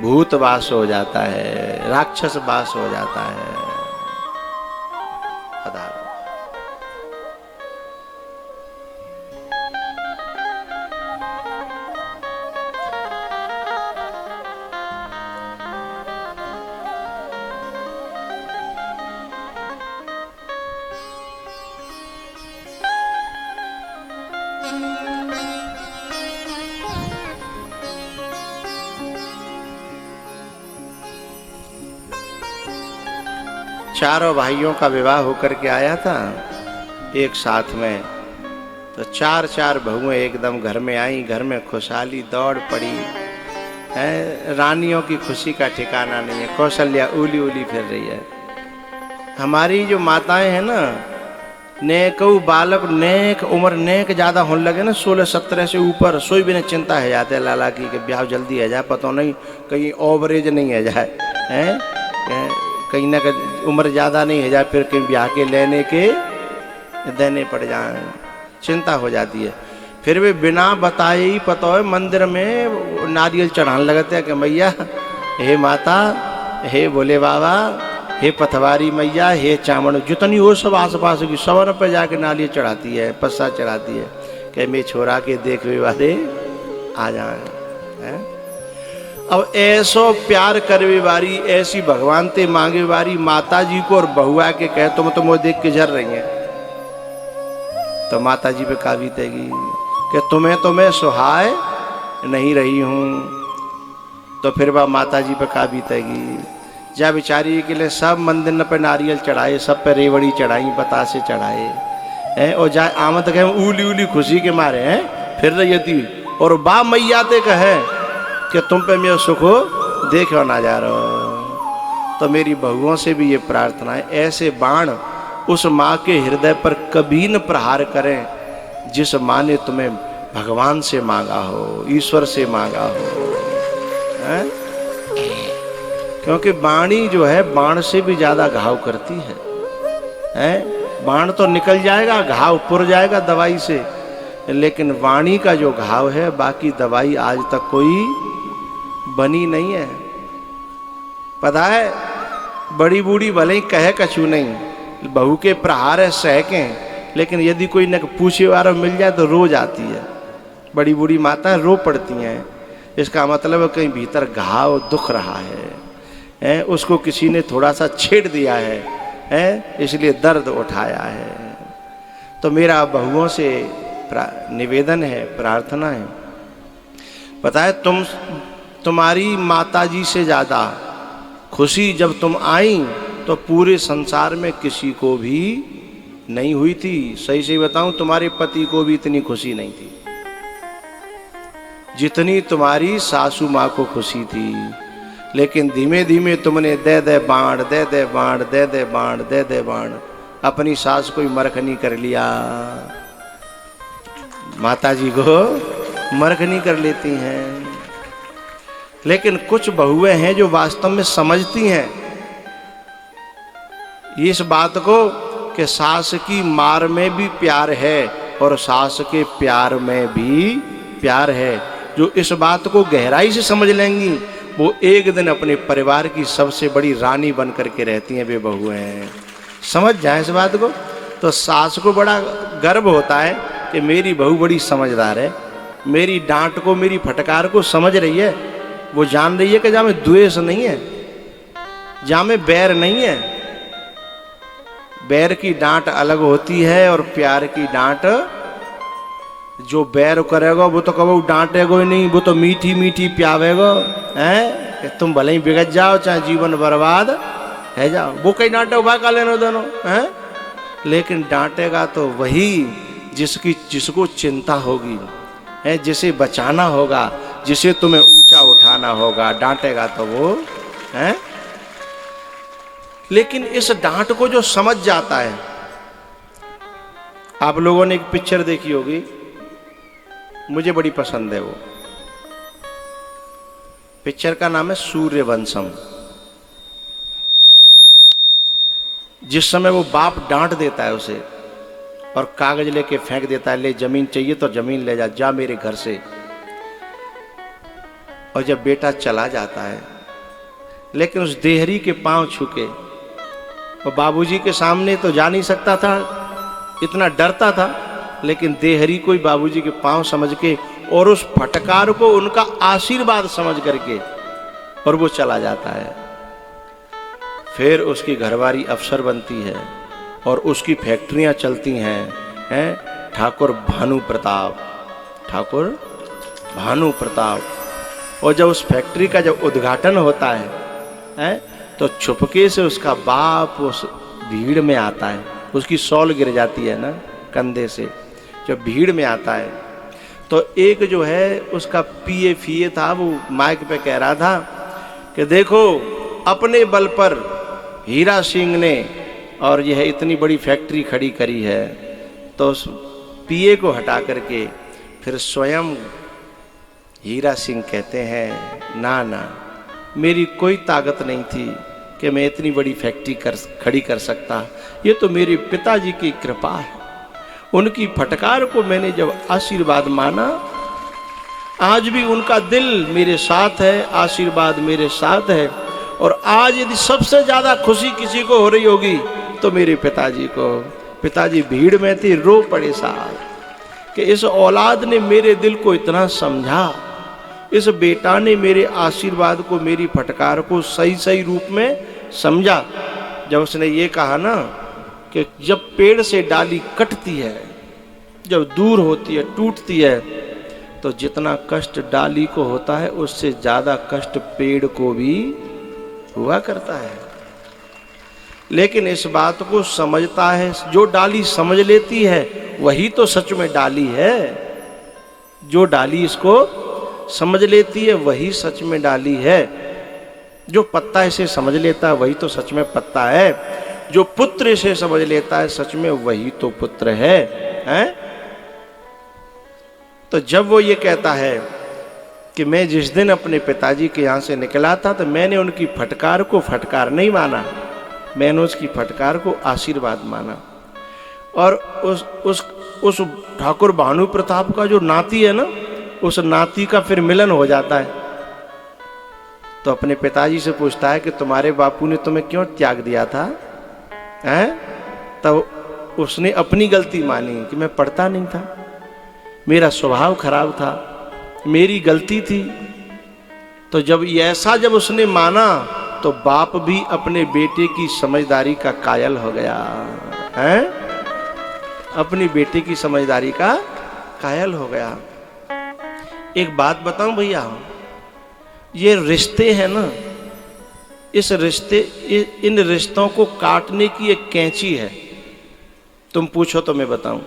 भूत वास हो जाता है, राक्षस वास हो जाता है। चारों भाइयों का विवाह होकर के आया था एक साथ में, तो चार चार बहुएं एकदम घर में आई, घर में खुशहाली दौड़ पड़ी रानियों की खुशी का ठिकाना नहीं है। कौशल्या उली उली फिर रही है। हमारी जो माताएं हैं ना, नेकऊ बालक नेक उम्र नेक ज़्यादा होने लगे ना, 16-17 से ऊपर, सोई भी नहीं चिंता है जाते लाला की कि ब्याह जल्दी है जाए, पता नहीं कहीं ओवरेज नहीं है जाए, हैं कहीं ना कहीं उम्र ज़्यादा नहीं है जाए, फिर कहीं ब्याह के लेने के देने पड़ जाए, चिंता हो जाती है। फिर वे बिना बताए ही पता है मंदिर में नारियल चढ़ाने लगते हैं कि मैया, हे माता, हे भोले बाबा, हे पथवारी मैया, हे चामड़, जितनी हो सब आस पास की सवर पर जाके नारियल चढ़ाती है, पस्सा चढ़ाती है कि मैं छोरा के देखने वाले आ जाए। अब ऐसो प्यार करवे वारी, ऐसी भगवान ते मांगे वारी माता जी को और बहुआ के कहे तुम वो देख के झर रही हैं, तो माता जी पे का बीतेगी कि तुम्हें तो मैं सुहाए नहीं रही हूँ, तो फिर वह माता जी पे का बीतेगी। जा बेचारी के लिए सब मंदिर पे नारियल चढ़ाए, सब पे रेवड़ी चढ़ाई, बतासे चढ़ाए हैं, और जा आमद कहे उली उली खुशी के मारे हैं फिर रही थी, और बा मैया ते कहे कि तुम पे मैं सुख देखो ना जा रहा हो। तो मेरी बहुओं से भी ये प्रार्थना है, ऐसे बाण उस माँ के हृदय पर कभी न प्रहार करें जिस माँ ने तुम्हें भगवान से मांगा हो, ईश्वर से मांगा हो, है? क्योंकि वाणी जो है बाण से भी ज्यादा घाव करती है? बाण तो निकल जाएगा, घाव पुर जाएगा दवाई से, लेकिन वाणी का जो घाव है, बाकी दवाई आज तक कोई बनी नहीं है। पता है, बड़ी बूढ़ी भले ही कहे कछु नहीं, बहू के प्रहार है सहकें, लेकिन यदि कोई न पूछे वाला मिल जाए तो रो जाती है। बड़ी बूढ़ी माताएं रो पड़ती हैं, इसका मतलब है कहीं भीतर घाव दुख रहा है, उसको किसी ने थोड़ा सा छेड़ दिया है, इसलिए दर्द उठाया है। तो मेरा बहुओं से निवेदन है, प्रार्थना है, पता है तुम्हारी माताजी से ज़्यादा खुशी जब तुम आई तो पूरे संसार में किसी को भी नहीं हुई थी। सही से बताऊं, तुम्हारे पति को भी इतनी खुशी नहीं थी जितनी तुम्हारी सासू माँ को खुशी थी। लेकिन धीमे धीमे तुमने दे दे बाण, दे दे बाण, दे दे बाण, दे दे बाण, अपनी सास को ही मरखनी कर लिया, माता जी को मरखनी कर लेती हैं। लेकिन कुछ बहुएं हैं जो वास्तव में समझती हैं इस बात को कि सास की मार में भी प्यार है और सास के प्यार में भी प्यार है। जो इस बात को गहराई से समझ लेंगी वो एक दिन अपने परिवार की सबसे बड़ी रानी बन करके रहती हैं। वे बहुएं समझ जाए इस बात को, तो सास को बड़ा गर्व होता है कि मेरी बहू बड़ी समझदार है, मेरी डांट को, मेरी फटकार को समझ रही है। वो जान रही है कि जहाँ में द्वेष नहीं है, जहाँ में बैर नहीं है। बैर की डांट अलग होती है और प्यार की डांट, जो बैर करेगा वो तो कभी डांटेगा ही नहीं, वो तो मीठी मीठी प्यावेगा, हैं? तुम भले ही बिगड़ जाओ चाहे जीवन बर्बाद है जाओ, वो कहीं डांटे उभा का लेना दोनों, हैं? लेकिन डांटेगा तो वही जिसको चिंता होगी, है, जिसे बचाना होगा, जिसे तुम्हें ऊंचा उठाना होगा, डांटेगा तो वो है। लेकिन इस डांट को जो समझ जाता है, आप लोगों ने एक पिक्चर देखी होगी, मुझे बड़ी पसंद है वो पिक्चर, का नाम है सूर्यवंशम। जिस समय वो बाप डांट देता है उसे और कागज लेके फेंक देता है, ले जमीन चाहिए तो जमीन ले जा मेरे घर से, और जब बेटा चला जाता है, लेकिन उस देहरी के पांव छूके, और बाबूजी के सामने तो जा नहीं सकता था, इतना डरता था, लेकिन देहरी को ही बाबूजी के पांव समझ के और उस फटकार को उनका आशीर्वाद समझ करके, और वो चला जाता है। फिर उसकी घरवारी अफसर बनती है और उसकी फैक्ट्रियां चलती हैं, ठाकुर भानु प्रताप, ठाकुर भानु प्रताप। और जब उस फैक्ट्री का जब उद्घाटन होता है, तो छुपके से उसका बाप उस भीड़ में आता है, उसकी शॉल गिर जाती है ना कंधे से, जब भीड़ में आता है तो एक जो है उसका पीए था, वो माइक पे कह रहा था कि देखो अपने बल पर हीरा सिंह ने और यह इतनी बड़ी फैक्ट्री खड़ी करी है। तो उस पीए को हटा करके फिर स्वयं हीरा सिंह कहते हैं ना ना, मेरी कोई ताकत नहीं थी कि मैं इतनी बड़ी फैक्ट्री खड़ी कर सकता, ये तो मेरे पिताजी की कृपा है। उनकी फटकार को मैंने जब आशीर्वाद माना, आज भी उनका दिल मेरे साथ है, आशीर्वाद मेरे साथ है। और आज यदि सबसे ज्यादा खुशी किसी को हो रही होगी तो मेरे पिताजी को। पिताजी भीड़ में थे, रो पड़े साहब कि इस औलाद ने मेरे दिल को इतना समझा, इस बेटा ने मेरे आशीर्वाद को, मेरी फटकार को सही सही रूप में समझा। जब उसने ये कहा ना कि जब पेड़ से डाली कटती है, जब दूर होती है, टूटती है, तो जितना कष्ट डाली को होता है उससे ज्यादा कष्ट पेड़ को भी हुआ करता है। लेकिन इस बात को समझता है, जो डाली समझ लेती है वही तो सच में डाली है। जो डाली इसको समझ लेती है वही सच में डाली है। जो पत्ता इसे समझ लेता है वही तो सच में पत्ता है। जो पुत्र इसे समझ लेता है सच में वही तो पुत्र है, हैं? तो जब वो ये कहता है कि मैं जिस दिन अपने पिताजी के यहाँ से निकला था तो मैंने उनकी फटकार को फटकार नहीं माना, मैंने उसकी फटकार को आशीर्वाद माना। और उस ठाकुर भानु प्रताप का जो नाती है ना, उस नाती का फिर मिलन हो जाता है। तो अपने पिताजी से पूछता है कि तुम्हारे बापू ने तुम्हें क्यों त्याग दिया था, हैं? तब उसने अपनी गलती मानी कि मैं पढ़ता नहीं था, मेरा स्वभाव खराब था, मेरी गलती थी। तो जब जब उसने माना तो बाप भी अपने बेटे की समझदारी का कायल हो गया, हैं? अपनी बेटे की समझदारी का कायल हो गया। एक बात बताऊं भैया, ये रिश्ते हैं ना, इन रिश्तों को काटने की एक कैंची है। तुम पूछो तो मैं बताऊं।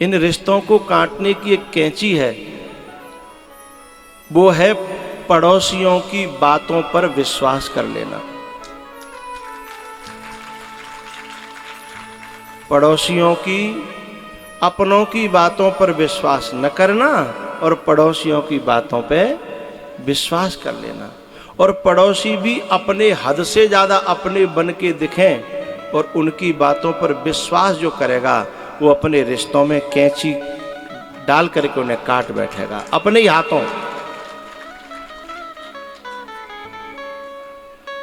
इन रिश्तों को काटने की एक कैंची है, वो है पड़ोसियों की बातों पर विश्वास कर लेना। पड़ोसियों की, अपनों की बातों पर विश्वास न करना और पड़ोसियों की बातों पे विश्वास कर लेना। और पड़ोसी भी अपने हद से ज्यादा अपने बन के दिखें और उनकी बातों पर विश्वास जो करेगा वो अपने रिश्तों में कैंची डाल करके उन्हें काट बैठेगा अपने ही हाथों।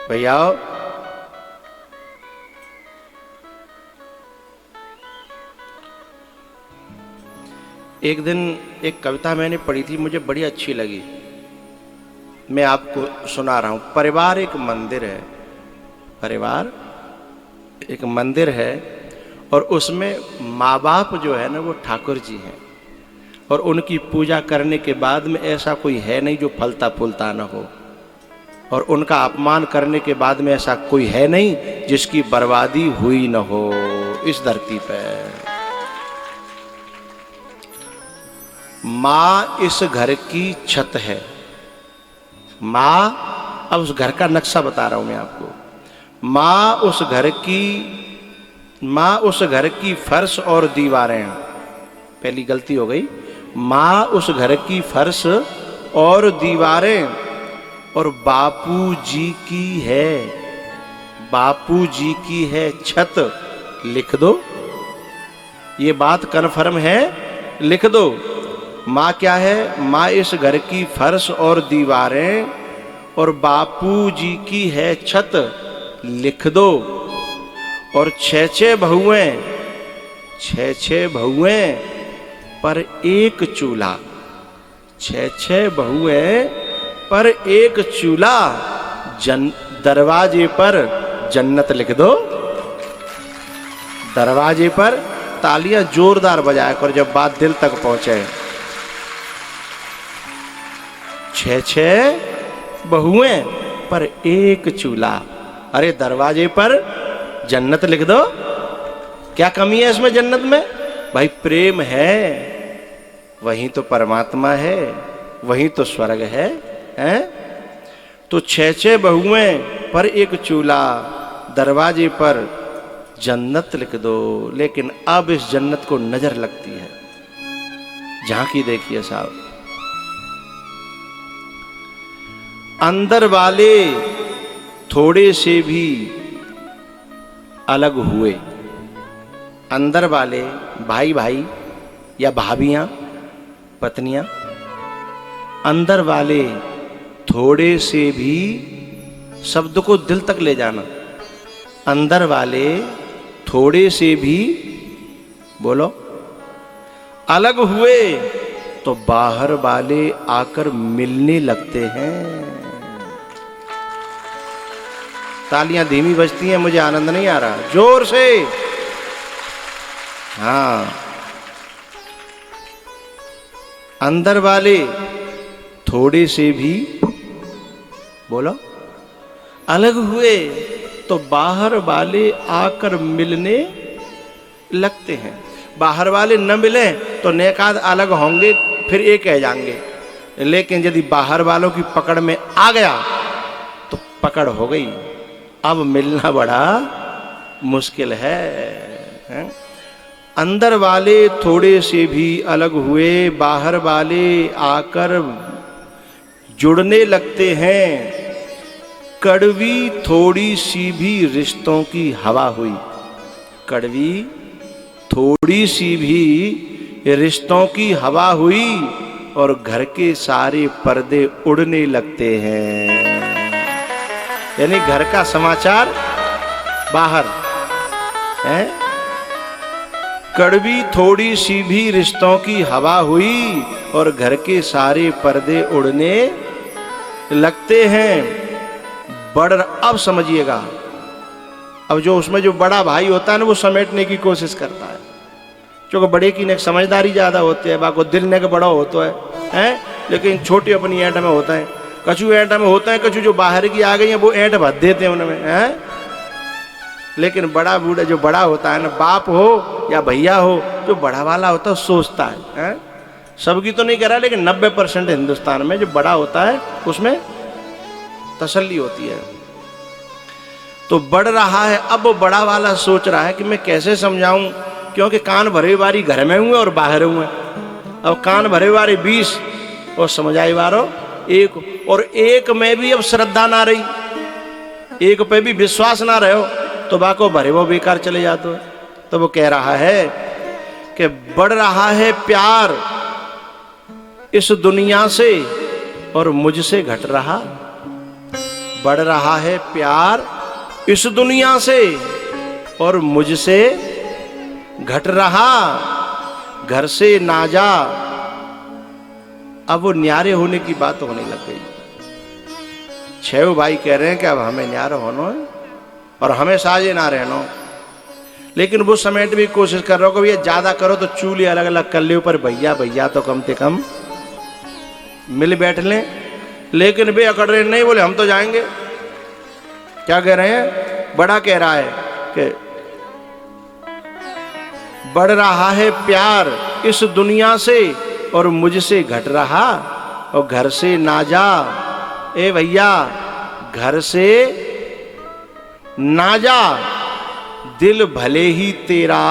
भैया एक दिन एक कविता मैंने पढ़ी थी, मुझे बड़ी अच्छी लगी, मैं आपको सुना रहा हूं। परिवार एक मंदिर है, परिवार एक मंदिर है और उसमें माँ बाप जो है ना वो ठाकुर जी हैं और उनकी पूजा करने के बाद में ऐसा कोई है नहीं जो फलता फूलता ना हो, और उनका अपमान करने के बाद में ऐसा कोई है नहीं जिसकी बर्बादी हुई न हो इस धरती पर। माँ इस घर की छत है। माँ, अब उस घर का नक्शा बता रहा हूं मैं आपको। माँ उस घर की फर्श और दीवारें, पहली गलती हो गई। माँ उस घर की फर्श और दीवारें और बापू जी की है, बापू जी की है छत। लिख दो, ये बात कन्फर्म है, लिख दो। माँ क्या है? माँ इस घर की फर्श और दीवारें और बापू जी की है छत। लिख दो। और छह बहुएं पर एक चूल्हा, छह बहुएं पर एक चूल्हा, दरवाजे पर जन्नत लिख दो। दरवाजे पर तालियां जोरदार बजाया कर जब बात दिल तक पहुंचे। छह बहुएं पर एक चूल्हा, अरे दरवाजे पर जन्नत लिख दो। क्या कमी है इसमें जन्नत में? भाई प्रेम है, वहीं तो परमात्मा है, वहीं तो स्वर्ग है, हैं? तो 6 बहुएं पर एक चूल्हा, दरवाजे पर जन्नत लिख दो। लेकिन अब इस जन्नत को नजर लगती है। झांकी देखिए साहब, अंदर वाले थोड़े से भी अलग हुए। अंदर वाले भाई भाई या भाभियां, पत्नियां, अंदर वाले थोड़े से भी, शब्द को दिल तक ले जाना, अंदर वाले थोड़े से भी, बोलो, अलग हुए तो बाहर वाले आकर मिलने लगते हैं। तालियां धीमी बजती हैं, मुझे आनंद नहीं आ रहा, जोर से। हाँ, अंदर वाले थोड़े से भी, बोलो, अलग हुए तो बाहर वाले आकर मिलने लगते हैं। बाहर वाले न मिले तो नेकाद अलग होंगे, फिर एक कह जाएंगे। लेकिन यदि बाहर वालों की पकड़ में आ गया तो पकड़ हो गई, अब मिलना बड़ा मुश्किल है। अंदर वाले थोड़े से भी अलग हुए, बाहर वाले आकर जुड़ने लगते हैं। कड़वी थोड़ी सी भी रिश्तों की हवा हुई, कड़वी थोड़ी सी भी रिश्तों की हवा हुई और घर के सारे पर्दे उड़ने लगते हैं। यानी घर का समाचार बाहर है। कड़वी थोड़ी सी भी रिश्तों की हवा हुई और घर के सारे पर्दे उड़ने लगते हैं। अब समझिएगा, अब जो उसमें जो बड़ा भाई होता है ना, वो समेटने की कोशिश करता है, क्योंकि बड़े की ने समझदारी ज्यादा होती है, बाको दिल ने का बड़ा होता है, लेकिन छोटी अपनी ऐंठ में होता है। कछु ऐंठ में होता है, कछु जो बाहर की आ गई है वो ऐंठ भर देते हैं उनमें, हैं? लेकिन बड़ा बूढ़ा जो बड़ा होता है ना, बाप हो या भैया हो, जो बड़ा वाला होता है सोचता है। सबकी तो नहीं कह रहा, लेकिन 90% हिंदुस्तान में जो बड़ा होता है उसमें तसल्ली होती है। तो बढ़ रहा है, अब वो बड़ा वाला सोच रहा है कि मैं कैसे समझाऊं, क्योंकि कान भरे वारी घर में हुए और बाहर हुए। अब कान भरे वारे 20 और समझाई वारो 1, और एक में भी अब श्रद्धा ना रही, एक पे भी विश्वास ना रहो, तो बाको भरे वो बेकार चले जाते हो। तो वो कह रहा है कि बढ़ रहा है प्यार इस दुनिया से और मुझसे घट रहा। बढ़ रहा है प्यार इस दुनिया से और मुझसे घट रहा। घर से ना जा, अब वो न्यारे होने की बात होने लग गई। 6 भाई कह रहे हैं कि अब हमें न्यारे होना है और हमें साजे ना रहना। लेकिन वो समेट भी कोशिश कर रहा हो कि ये ज्यादा करो तो चूल्हे अलग अलग कर ले, पर भैया भैया तो कम से कम मिल बैठ लें। लेकिन वे अकड़ रहे नहीं, बोले हम तो जाएंगे। क्या कह रहे हैं? बड़ा कह रहा है कि बढ़ रहा है प्यार इस दुनिया से और मुझसे घट रहा, और घर से ना जा। ए भैया, घर से ना जा, दिल भले ही तेरा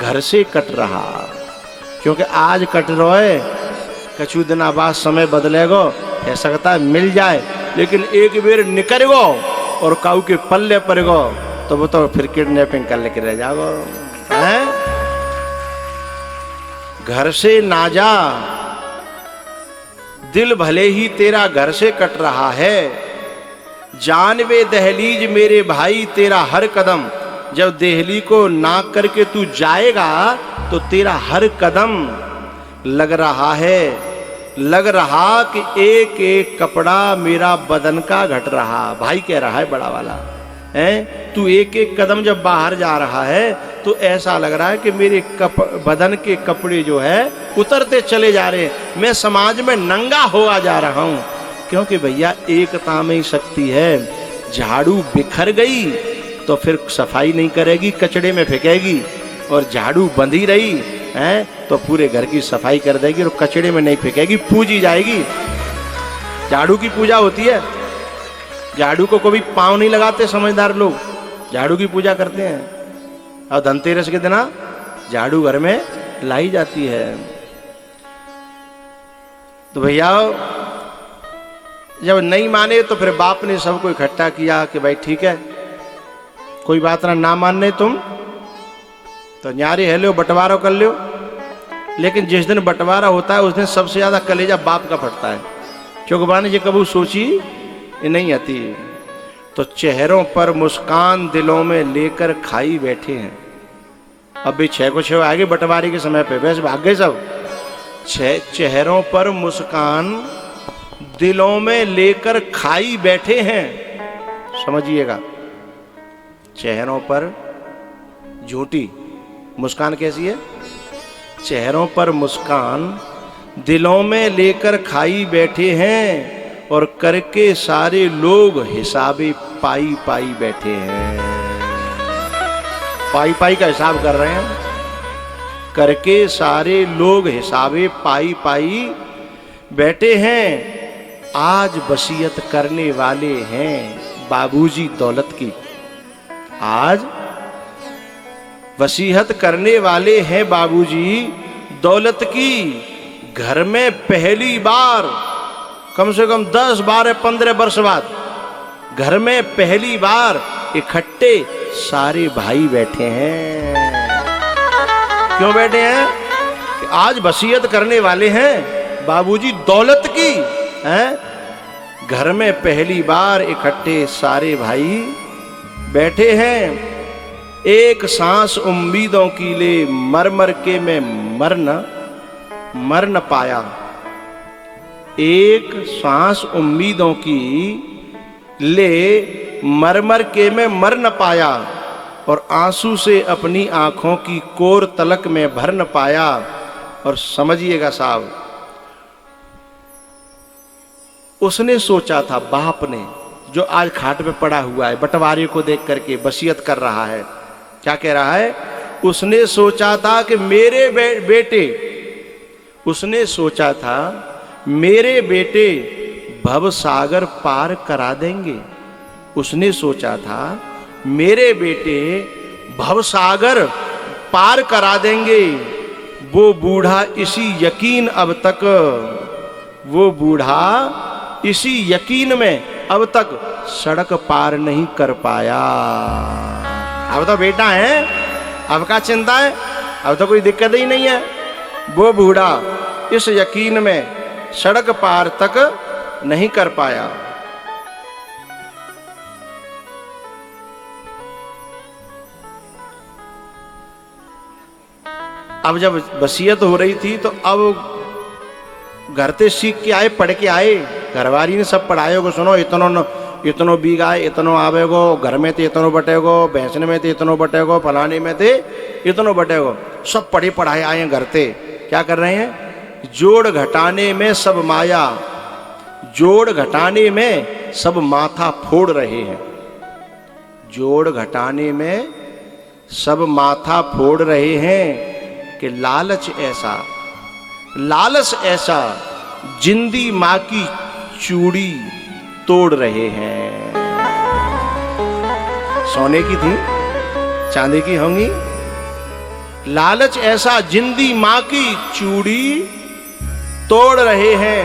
घर से कट रहा। क्योंकि आज कट रहा है, कछु दिन बाद समय बदलेगा, हो सकता है मिल जाए, लेकिन एक बेर निकलेगो और काऊ के पल्ले पड़ेगो तो वो तो फिर किडनैपिंग कर लेके रह जाओ। हैं? घर से ना जा, दिल भले ही तेरा घर से कट रहा है। जानवे दहलीज मेरे भाई तेरा हर कदम, जब देहली को नाक करके तू जाएगा तो तेरा हर कदम लग रहा है, लग रहा कि एक एक कपड़ा मेरा बदन का घट रहा। भाई कह रहा है बड़ा वाला, है तू एक एक कदम जब बाहर जा रहा है तो ऐसा लग रहा है कि मेरे बदन के कपड़े जो है उतरते चले जा रहे हैं, मैं समाज में नंगा हुआ जा रहा हूं। क्योंकि भैया एकता में ही शक्ति है। झाड़ू बिखर गई तो फिर सफाई नहीं करेगी, कचड़े में फेंकेगी, और झाड़ू बंधी रही हैं तो पूरे घर की सफाई कर देगी और कचड़े में नहीं फेंकेगी, पूजी जाएगी। झाड़ू की पूजा होती है, झाड़ू को कभी पांव नहीं लगाते समझदार लोग, झाड़ू की पूजा करते हैं। और धनतेरस के दिन झाड़ू घर में लाई जाती है। तो भैया जब नहीं माने तो फिर बाप ने सबको इकट्ठा किया कि भाई ठीक है, कोई बात ना मानने तुम तो न्यारे है लो, बंटवारा कर लो। लेकिन जिस दिन बंटवारा होता है उस दिन सबसे ज्यादा कलेजा बाप का फटता है, क्योंकि बाने जी कबू सोची ये नहीं आती। तो चेहरों पर मुस्कान दिलों में लेकर खाई बैठे हैं। अभी 6 को 6 आगे बंटवारे के समय पे वैसे भाग गए सब। चेहरों पर मुस्कान दिलों में लेकर खाई बैठे हैं, समझिएगा। चेहरों पर झूठी मुस्कान कैसी है? चेहरों पर मुस्कान दिलों में लेकर खाई बैठे हैं और करके सारे लोग हिसाबे पाई पाई बैठे हैं। पाई पाई का हिसाब कर रहे हैं। करके सारे लोग हिसाबे पाई पाई बैठे हैं। आज वसीयत करने वाले हैं बाबूजी दौलत की। आज वसीयत करने वाले हैं बाबूजी दौलत की। घर में पहली बार कम से कम 10, 12, 15 वर्ष बाद घर में पहली बार इकट्ठे सारे भाई बैठे हैं। क्यों बैठे हैं? कि आज वसीयत करने वाले हैं बाबूजी दौलत की हैं। घर में पहली बार इकट्ठे सारे भाई बैठे हैं। एक सांस उम्मीदों की ले मर मर के मैं मर न पाया। एक सांस उम्मीदों की ले मर मर के मैं मर न पाया और आंसू से अपनी आंखों की कोर तलक में भर न पाया। और समझिएगा साहब, उसने सोचा था बाप ने, जो आज खाट पे पड़ा हुआ है बंटवारे को देख करके वसीयत कर रहा है, क्या कह रहा है? उसने सोचा था कि मेरे बेटे, उसने सोचा था मेरे बेटे भव सागर पार करा देंगे। उसने सोचा था मेरे बेटे भव सागर पार करा देंगे। वो बूढ़ा इसी यकीन अब तक, वो बूढ़ा इसी यकीन में अब तक सड़क पार नहीं कर पाया। अब तो बेटा है, अब का चिंता है, अब तो कोई दिक्कत ही नहीं है। वो बूढ़ा इस यकीन में सड़क पार तक नहीं कर पाया। अब जब वसीयत हो रही थी तो अब घर से सीख के आए, पढ़ के आए। घरवारी ने सब पढ़ाए को, सुनो इतनो बीघा इतनो आवेगो, घर में थे इतनो बटेगो, भैंसने में थे इतनो बटेगो, फलाने में थे इतनो बटेगो। सब पढ़े पढ़ाए आए हैं घर से। क्या कर रहे हैं? जोड़ घटाने में सब माया, जोड़ घटाने में सब माथा फोड़ रहे हैं। जोड़ घटाने में सब माथा फोड़ रहे हैं कि लालच ऐसा जिंदी माँ की चूड़ी तोड़ रहे हैं। सोने की थी, चांदी की होंगी। लालच ऐसा जिंदी माँ की चूड़ी तोड़ रहे हैं।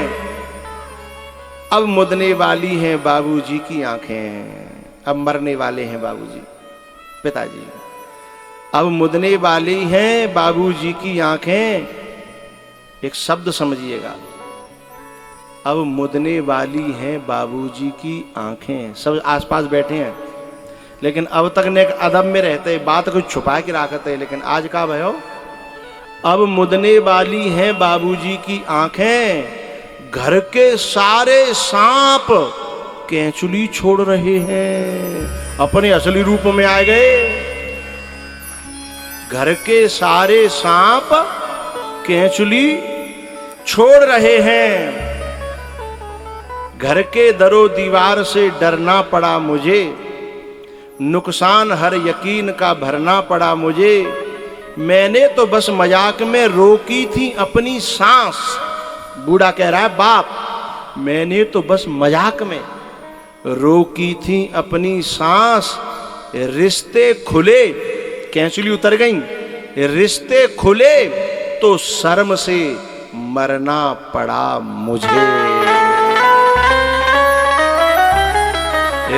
अब मुदने वाली हैं बाबूजी की आंखें, अब मरने वाले हैं बाबूजी, पिताजी। अब मुदने वाली हैं बाबूजी की आंखें। एक शब्द समझिएगा, अब मुदने वाली हैं बाबूजी की आंखें। सब आसपास बैठे हैं, लेकिन अब तक ने एक अदब में रहते, बात को छुपा के रखते। लेकिन आज का भयो, अब मुदने वाली हैं बाबूजी की आंखें। घर के सारे सांप कैंचुली छोड़ रहे हैं, अपने असली रूप में आ गए। घर के सारे सांप कैंचुली छोड़ रहे हैं। घर के दरो दीवार से डरना पड़ा मुझे, नुकसान हर यकीन का भरना पड़ा मुझे। मैंने तो बस मजाक में रोकी थी अपनी सांस। बूढ़ा कह रहा है बाप, मैंने तो बस मजाक में रोकी थी अपनी सांस। रिश्ते खुले, कैंसुली उतर गई, रिश्ते खुले तो शर्म से मरना पड़ा मुझे।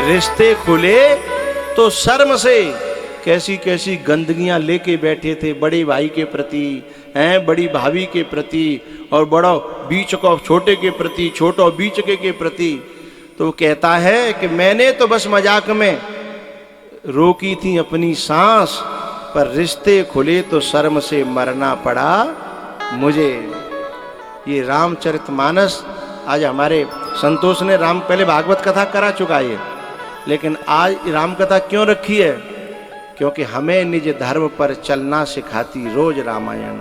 रिश्ते खुले तो शर्म से, कैसी कैसी गंदगियां लेके बैठे थे बड़े भाई के प्रति, हैं बड़ी भाभी के प्रति, और बड़ा बीच को छोटे के प्रति, छोटा बीच के प्रति। तो कहता है कि मैंने तो बस मजाक में रोकी थी अपनी सांस, पर रिश्ते खुले तो शर्म से मरना पड़ा मुझे। ये रामचरितमानस आज हमारे संतोष ने राम पहले भागवत कथा करा चुका है, लेकिन आज राम कथा क्यों रखी है? क्योंकि हमें निज धर्म पर चलना सिखाती रोज रामायण।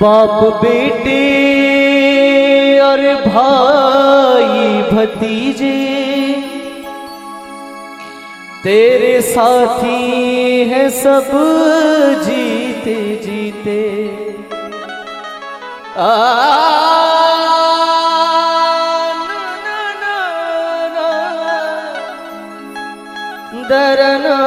बाप बेटे और भाई भतीजे तेरे साथी हैं सब जीते जीते। दरना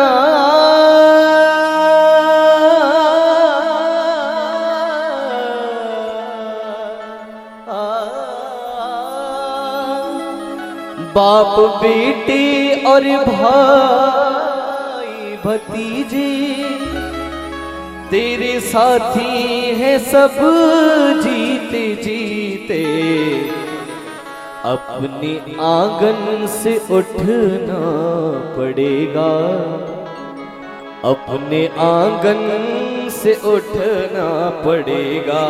बाप बेटे और भाई भतीजे तेरे साथी हैं सब जीते जीते। अपने आंगन से उठना पड़ेगा, अपने आंगन से उठना पड़ेगा।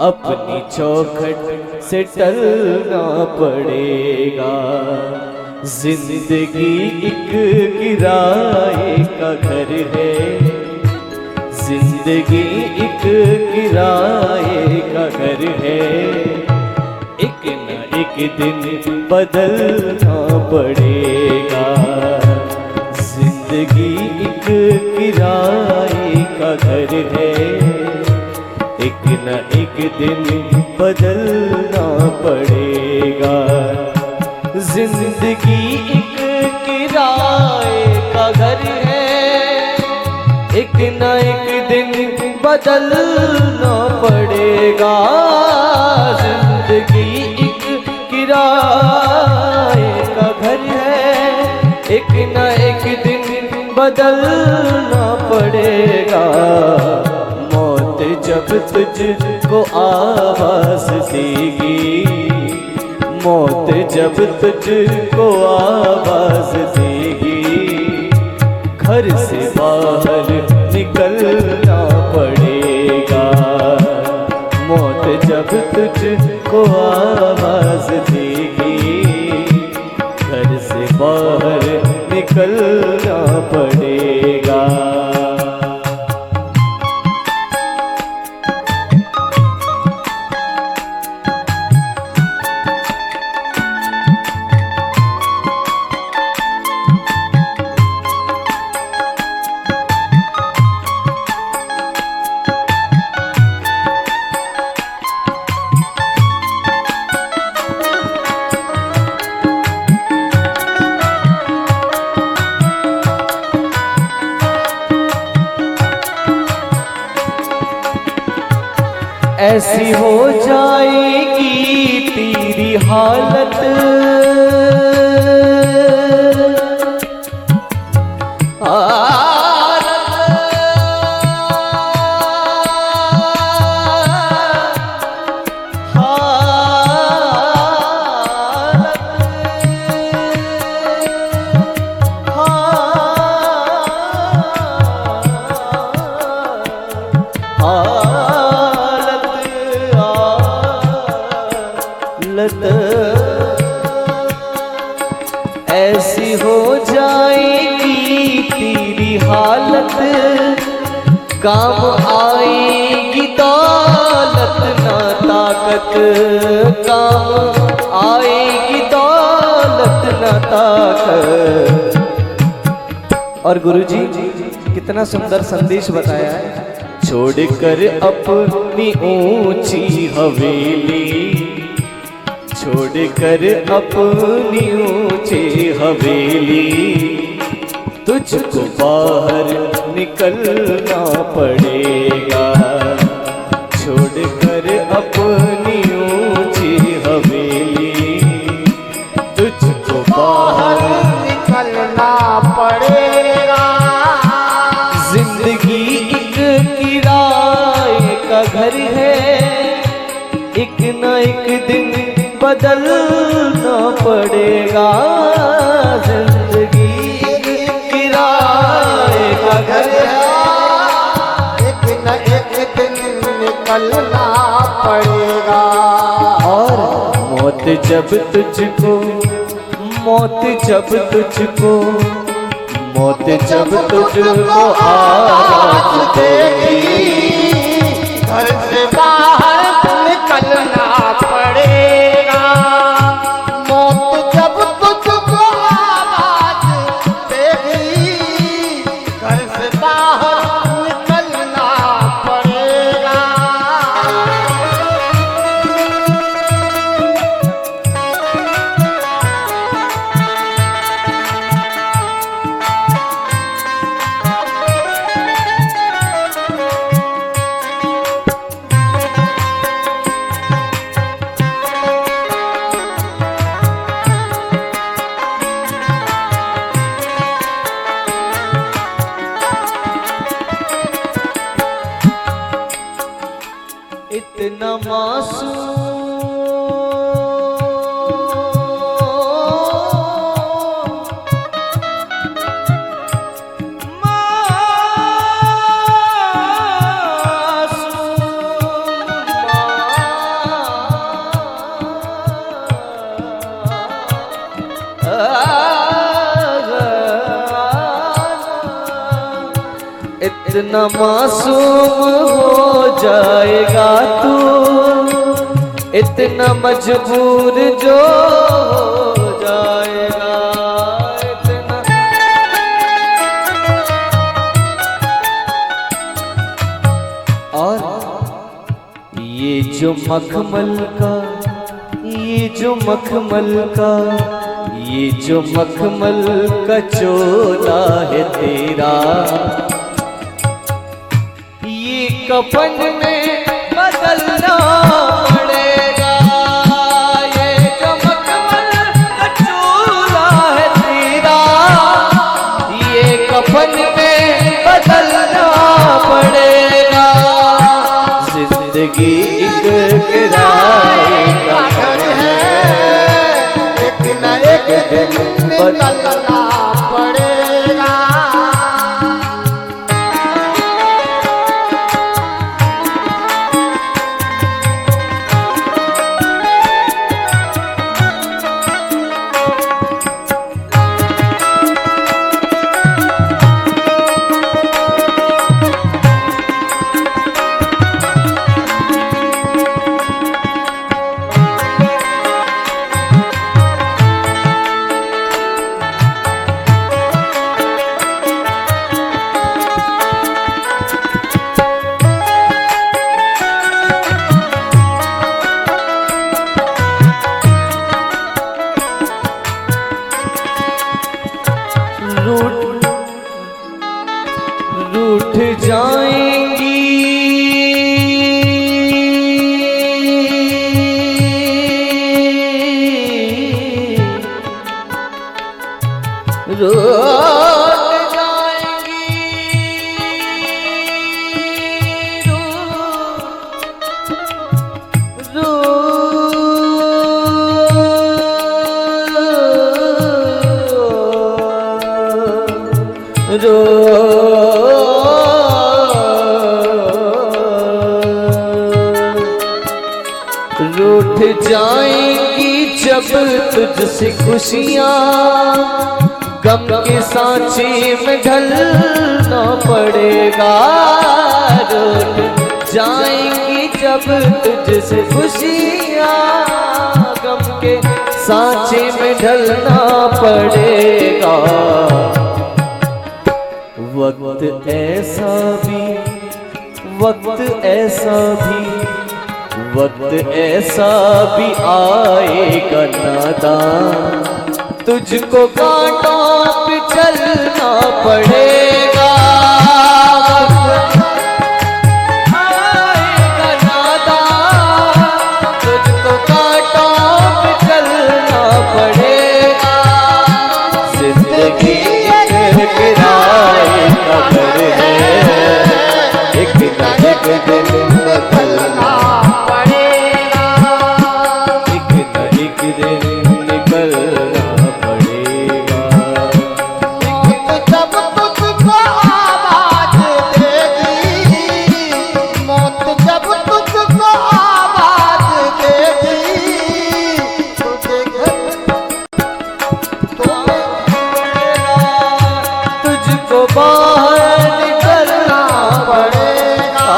अपनी चौखट से टलना पड़ेगा। जिंदगी एक किराए का घर है, जिंदगी एक किराए का घर है। एक न एक दिन बदलना पड़ेगा। जिंदगी एक किराए का घर है, एक न एक दिन बदलना पड़ेगा। जिंदगी एक किराए का घर है, एक न एक दिन बदलना पड़ेगा। जिंदगी एक किराए का घर है, एक न एक दिन बदलना पड़ेगा। मौत जब तुझको आवाज देगी, मौत जब तुझको आवाज देगी, घर से बाहर निकलना पड़ेगा। मौत जब तुझको आवाज देगी, घर से बाहर निकलना पड़ेगा। ऐसी हो जाएगी तेरी हालत, ऐसी हो जाएगी तेरी हालत। काम आएगी दौलत ना ताकत, काम आएगी दौलत और गुरुजी कितना सुंदर संदेश बताया है। छोड़कर अपनी ऊंची हवेली, छोड़कर अपनी ऊंची हवेली, तुझको बाहर निकलना पड़ेगा। छोड़कर अपनी ऊंची हवेली, तुझको बाहर निकलना पड़ेगा। जिंदगी एक किराए का घर है, एक न एक दिन बदलना पड़ेगा। जिंदगी एक किराए का घर है, एक न एक दिन निकलना पड़ेगा। और मौत जब तुझको, मौत जब तुझको, मौत जब तुझको आवाज देगी, घर से बाहर निकलना पड़ेगा। मौत जब तुझको आवाज देगी, घर से बाहर निकलना पड़ेगा। इतना मासूम इतना मासूम हो जाएगा तू, इतना मजबूर जो हो जाएगा। इतना और ये जो मखमल का, ये जो मखमल का, ये जो मखमल का चोला है तेरा, कफन में बदलना पड़ेगा। ये जो मखमल का चोला है तेरा, ये कफन में बदलना पड़ेगा। जिंदगी एक किराए का घर है, एक न एक दिन निकलना पड़ेगा। रूठ जाएंगी रूठ जाएंगी, रूठ जाएंगी जब तुझसे खुशियाँ, गम के सांचे में ढलना पड़ेगा। रूठ जाएंगी जब तुझसे खुशियाँ, गम के सांचे में ढलना पड़ेगा। वक्त ऐसा भी, वक्त ऐसा भी, वक्त ऐसा भी आएगा नादान, तुझको कांटों पे चलना पड़ेगा। आएगा नादान, तुझको कांटों पे चलना पड़ेगा। जिंदगी एक किराए का घर है, एक न एक दिन बदलना पड़ेगा, एक न एक दिन निकलना पड़ेगा। मौत जब तुझको आवाज देगी, मौत जब तुझको आवाज देगी, तुझे तुझको बाहर निकलना पड़ेगा।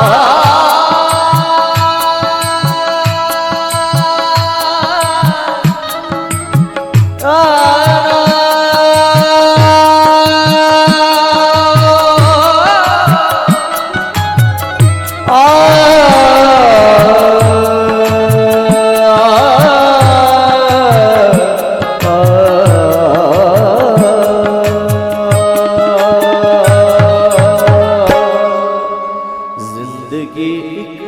जिंदगी एक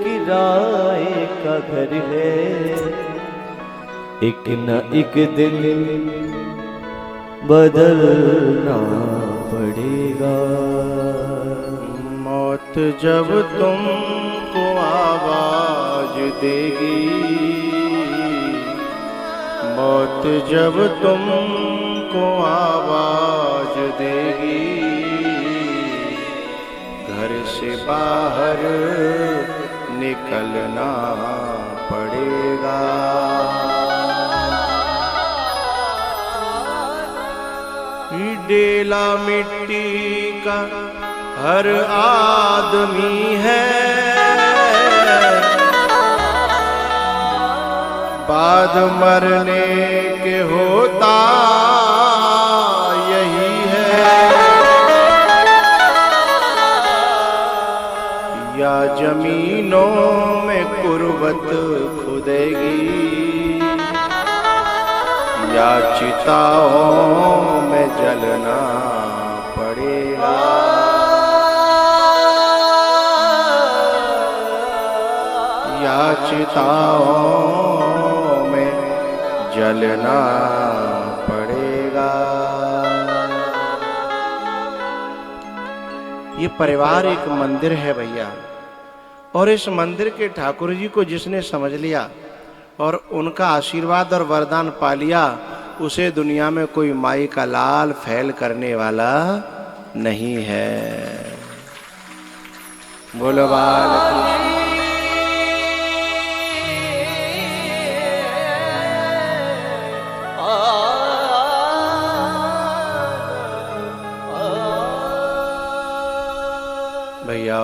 किराए का घर है, एक न एक दिन बदलना पड़ेगा। मौत जब तुमको आवाज देगी, मौत जब तुमको आवाज देगी, घर से बाहर निकलना पड़ेगा। डेला मिट्टी का हर आदमी है, बाद मरने के होता यही है। या जमीनों में कुर्बत खुदेगी, या चिताओं में जलना पड़ेगा। या चिताओं में जलना पड़ेगा। ये परिवार एक मंदिर है भैया, और इस मंदिर के ठाकुर जी को जिसने समझ लिया और उनका आशीर्वाद और वरदान पा लिया, उसे दुनिया में कोई माई का लाल फैल करने वाला नहीं है। बोलो बाल भैया।